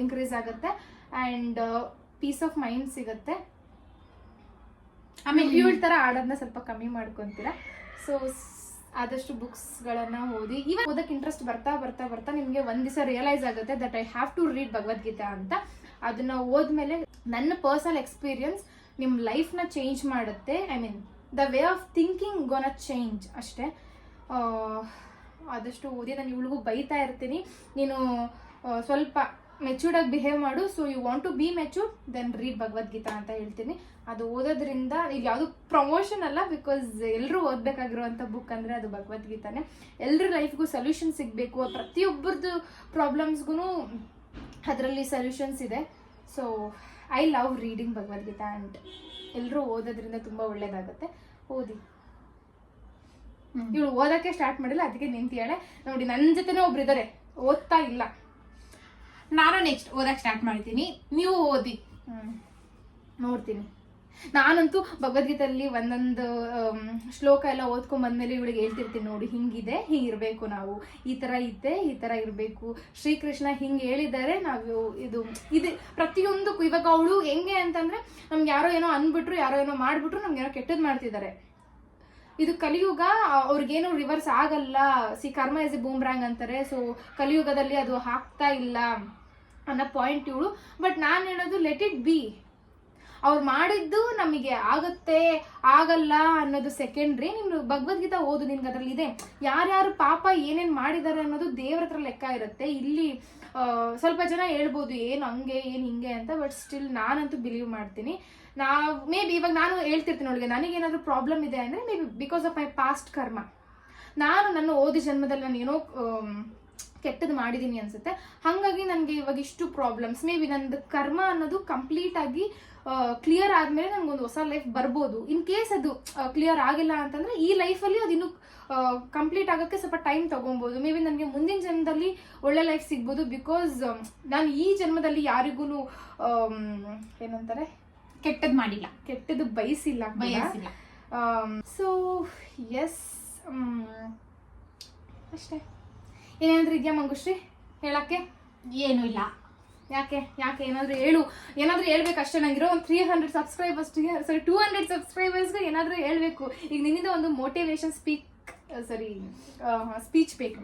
ಇನ್ಕ್ರೀಸ್ ಆಗುತ್ತೆ ಆ್ಯಂಡ್ ಪೀಸ್ ಆಫ್ ಮೈಂಡ್ ಸಿಗುತ್ತೆ. ಆಮೇಲೆ ಇವಳ ಥರ ಆಡೋದನ್ನ ಸ್ವಲ್ಪ ಕಮ್ಮಿ ಮಾಡ್ಕೊತೀರಾ. ಸೊ ಆದಷ್ಟು ಬುಕ್ಸ್ಗಳನ್ನು ಓದಿ. ಇವಾಗ ಓದಕ್ಕೆ ಇಂಟ್ರೆಸ್ಟ್ ಬರ್ತಾ ಬರ್ತಾ ಬರ್ತಾ ನಿಮಗೆ ಒಂದು ದಿವಸ ರಿಯಲೈಸ್ ಆಗುತ್ತೆ that I have to read Bhagavad Gita ಅಂತ. ಅದನ್ನು ಓದ್ಮೇಲೆ ನನ್ನ ಪರ್ಸನಲ್ ಎಕ್ಸ್ಪೀರಿಯನ್ಸ್ ನಿಮ್ಮ ಲೈಫ್ನ ಚೇಂಜ್ ಮಾಡುತ್ತೆ. The way of thinking gonna change ಅಷ್ಟೇ. ಆದಷ್ಟು ಓದಿ. ನಾನು ಇವಳಿಗೂ ಬೈತಾ ಇರ್ತೀನಿ, ನೀನು ಸ್ವಲ್ಪ ಮೆಚ್ಯೂರ್ಡಾಗಿ ಬಿಹೇವ್ ಮಾಡು. So you want to be matured then read Bhagavad Gita ಅಂತ ಹೇಳ್ತೀನಿ. ಅದು ಓದೋದ್ರಿಂದ ಇದು ಯಾವುದು ಪ್ರಮೋಷನ್ ಅಲ್ಲ, ಬಿಕಾಸ್ ಎಲ್ಲರೂ ಓದಬೇಕಾಗಿರುವಂಥ ಬುಕ್ ಅಂದರೆ ಅದು ಭಗವದ್ಗೀತಾನೇ. ಎಲ್ಲರ ಲೈಫ್ಗೂ ಸೊಲ್ಯೂಷನ್ ಸಿಗಬೇಕು, ಪ್ರತಿಯೊಬ್ಬರದ್ದು ಪ್ರಾಬ್ಲಮ್ಸ್ಗೂ ಅದರಲ್ಲಿ ಸೊಲ್ಯೂಷನ್ಸ್ ಇದೆ. So I love reading Bhagavad Gita and ಎಲ್ಲರೂ ಓದೋದ್ರಿಂದ ತುಂಬ ಒಳ್ಳೇದಾಗುತ್ತೆ. ಓದಿ. ಇವಳು ಓದೋಕ್ಕೆ ಸ್ಟಾರ್ಟ್ ಮಾಡಿಲ್ಲ, ಅದಕ್ಕೆ ನಿಂತಿಯಾಳೆ ನೋಡಿ. ನನ್ನ ಜೊತೆನೇ ಒಬ್ರು ಇದ್ದಾರೆ ಓದ್ತಾ ಇಲ್ಲ. ನಾನು ನೆಕ್ಸ್ಟ್ ಓದಕ್ಕೆ ಸ್ಟಾರ್ಟ್ ಮಾಡ್ತೀನಿ, ನೀವು ಓದಿ. ನೋಡ್ತೀನಿ. ನಾನಂತೂ ಭಗವದ್ಗೀತೆಯಲ್ಲಿ ಒಂದೊಂದು ಶ್ಲೋಕ ಎಲ್ಲ ಓದ್ಕೊಂಡ್ ಬಂದ್ಮೇಲೆ ಇವಳಿಗೆ ಹೇಳ್ತಿರ್ತೀನಿ, ನೋಡಿ ಹಿಂಗಿದೆ, ಹಿಂಗಿರ್ಬೇಕು, ನಾವು ಈ ಥರ ಇದ್ದೆ, ಈ ಥರ ಇರಬೇಕು, ಶ್ರೀಕೃಷ್ಣ ಹಿಂಗೆ ಹೇಳಿದ್ದಾರೆ, ನಾವು ಇದು ಪ್ರತಿಯೊಂದಕ್ಕೂ. ಇವಾಗ ಅವಳು ಹೆಂಗೆ ಅಂತಂದ್ರೆ ನಮ್ಗೆ ಯಾರೋ ಏನೋ ಅಂದ್ಬಿಟ್ರು, ಯಾರೋ ಏನೋ ಮಾಡ್ಬಿಟ್ರು, ನಮ್ಗೇನೋ ಕೆಟ್ಟದ್ದು ಮಾಡ್ತಿದ್ದಾರೆ. ಇದು ಕಲಿಯುಗ, ಅವ್ರಿಗೇನು ರಿವರ್ಸ್ ಆಗಲ್ಲ. ಕರ್ಮ ಇಸ್ ಎ ಬೂಮ್ರಾಂಗ್ ಅಂತಾರೆ. ಸೊ ಕಲಿಯುಗದಲ್ಲಿ ಅದು ಆಗ್ತಾ ಇಲ್ಲ ಅನ್ನೋ ಪಾಯಿಂಟ್ ಇವಳು. ಬಟ್ ನಾನು ಹೇಳೋದು ಲೆಟ್ ಇಟ್ ಬಿ. ಅವ್ರು ಮಾಡಿದ್ದು ನಮಗೆ ಆಗುತ್ತೆ ಆಗಲ್ಲ ಅನ್ನೋದು ಸೆಕೆಂಡ್ರಿ. ನಿಮ್ಗೆ ಭಗವದ್ಗೀತಾ ಓದು, ನಿನ್ಗೆ ಅದ್ರಲ್ಲಿ ಇದೆ ಯಾರ್ಯಾರು ಪಾಪ ಏನೇನ್ ಮಾಡಿದ್ದಾರೆ ಅನ್ನೋದು ದೇವ್ರ ಹತ್ರ ಲೆಕ್ಕ ಇರುತ್ತೆ. ಇಲ್ಲಿ ಸ್ವಲ್ಪ ಜನ ಹೇಳ್ಬೋದು ಏನು ಹಂಗೆ ಏನು ಹಿಂಗೆ ಅಂತ, ಬಟ್ ಸ್ಟಿಲ್ ನಾನಂತೂ ಬಿಲೀವ್ ಮಾಡ್ತೀನಿ. ಮೇ ಬಿ ಇವಾಗ ನಾನು ಹೇಳ್ತಿರ್ತೀನಿ ಅವಳಿಗೆ ನನಗೇನಾದ್ರೂ ಪ್ರಾಬ್ಲಮ್ ಇದೆ ಅಂದರೆ may be because of my past ಕರ್ಮ. ನಾನು ನನ್ನ ಓದಿ ಜನ್ಮದಲ್ಲಿ ನಾನು ಏನೋ ಕೆಟ್ಟದ್ದು ಮಾಡಿದ್ದೀನಿ ಅನ್ಸುತ್ತೆ, ಹಾಗಾಗಿ ನನಗೆ ಇವಾಗ ಇಷ್ಟು ಪ್ರಾಬ್ಲಮ್ಸ್. ಮೇ ಬಿ ನಂದು ಕರ್ಮ ಅನ್ನೋದು ಕಂಪ್ಲೀಟ್ ಆಗಿ ಕ್ಲಿಯರ್ ಆದಮೇಲೆ ನನಗೊಂದು ಹೊಸ ಲೈಫ್ ಬರ್ಬೋದು. ಇನ್ ಕೇಸ್ ಅದು ಕ್ಲಿಯರ್ ಆಗಿಲ್ಲ ಅಂತಂದರೆ ಈ ಲೈಫಲ್ಲಿ ಅದು ಇನ್ನೂ ಕಂಪ್ಲೀಟ್ ಆಗೋಕ್ಕೆ ಸ್ವಲ್ಪ ಟೈಮ್ ತೊಗೊಬೋದು. ಮೇ ಬಿ ನನಗೆ ಮುಂದಿನ ಜನ್ಮದಲ್ಲಿ ಒಳ್ಳೆ ಲೈಫ್ ಸಿಗ್ಬೋದು. ಬಿಕಾಸ್ ನಾನು ಈ ಜನ್ಮದಲ್ಲಿ ಯಾರಿಗೂ ಏನಂತಾರೆ ಕೆಟ್ಟದ್ದು ಮಾಡಿಲ್ಲ, ಕೆಟ್ಟದ್ದು ಬಯಸಿಲ್ಲ. ಸೊ ಎಸ್, ಅಷ್ಟೇ. ಏನಾದ್ರೂ ಇದೆಯಾ ಮಂಗುಶ್ರೀ ಹೇಳಕ್ಕೆ? ಏನೂ ಇಲ್ಲ. ಯಾಕೆ ಏನಾದರೂ ಏನಾದರೂ ಹೇಳ್ಬೇಕಷ್ಟೇ. ನಂಗಿರೋ ಒಂದು 300 ಸಬ್ಸ್ಕ್ರೈಬರ್ಸ್ಗೆ 200 ಸಬ್ಸ್ಕ್ರೈಬರ್ಸ್ಗೆ ಏನಾದರೂ ಹೇಳಬೇಕು. ಈಗ ನಿನ್ನಿಂದ ಒಂದು ಮೋಟಿವೇಶನ್ ಸ್ಪೀಚ್ ಬೇಕು.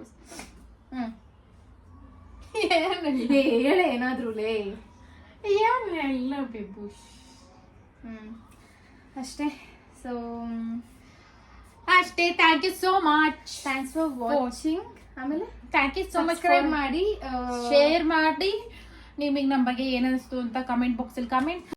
ಹೇಳೆ ಏನಾದ್ರೂ ಲೇ. ಏನಿಲ್ಲ ಬೇಬುಷ್. ಅಷ್ಟೇ. ಸೊ ಅಷ್ಟೇ. Thank you so much. Thanks for watching. ಆಮೇಲೆ thank you so much. Subscribe ಮಾಡಿ, ಶೇರ್ ಮಾಡಿ, ನಿಮಗೆ ನಮ್ಮ ಬಗ್ಗೆ ಏನನ್ನಿಸ್ತು ಅಂತ ಕಮೆಂಟ್ ಬಾಕ್ಸಲ್ಲಿ ಕಮೆಂಟ್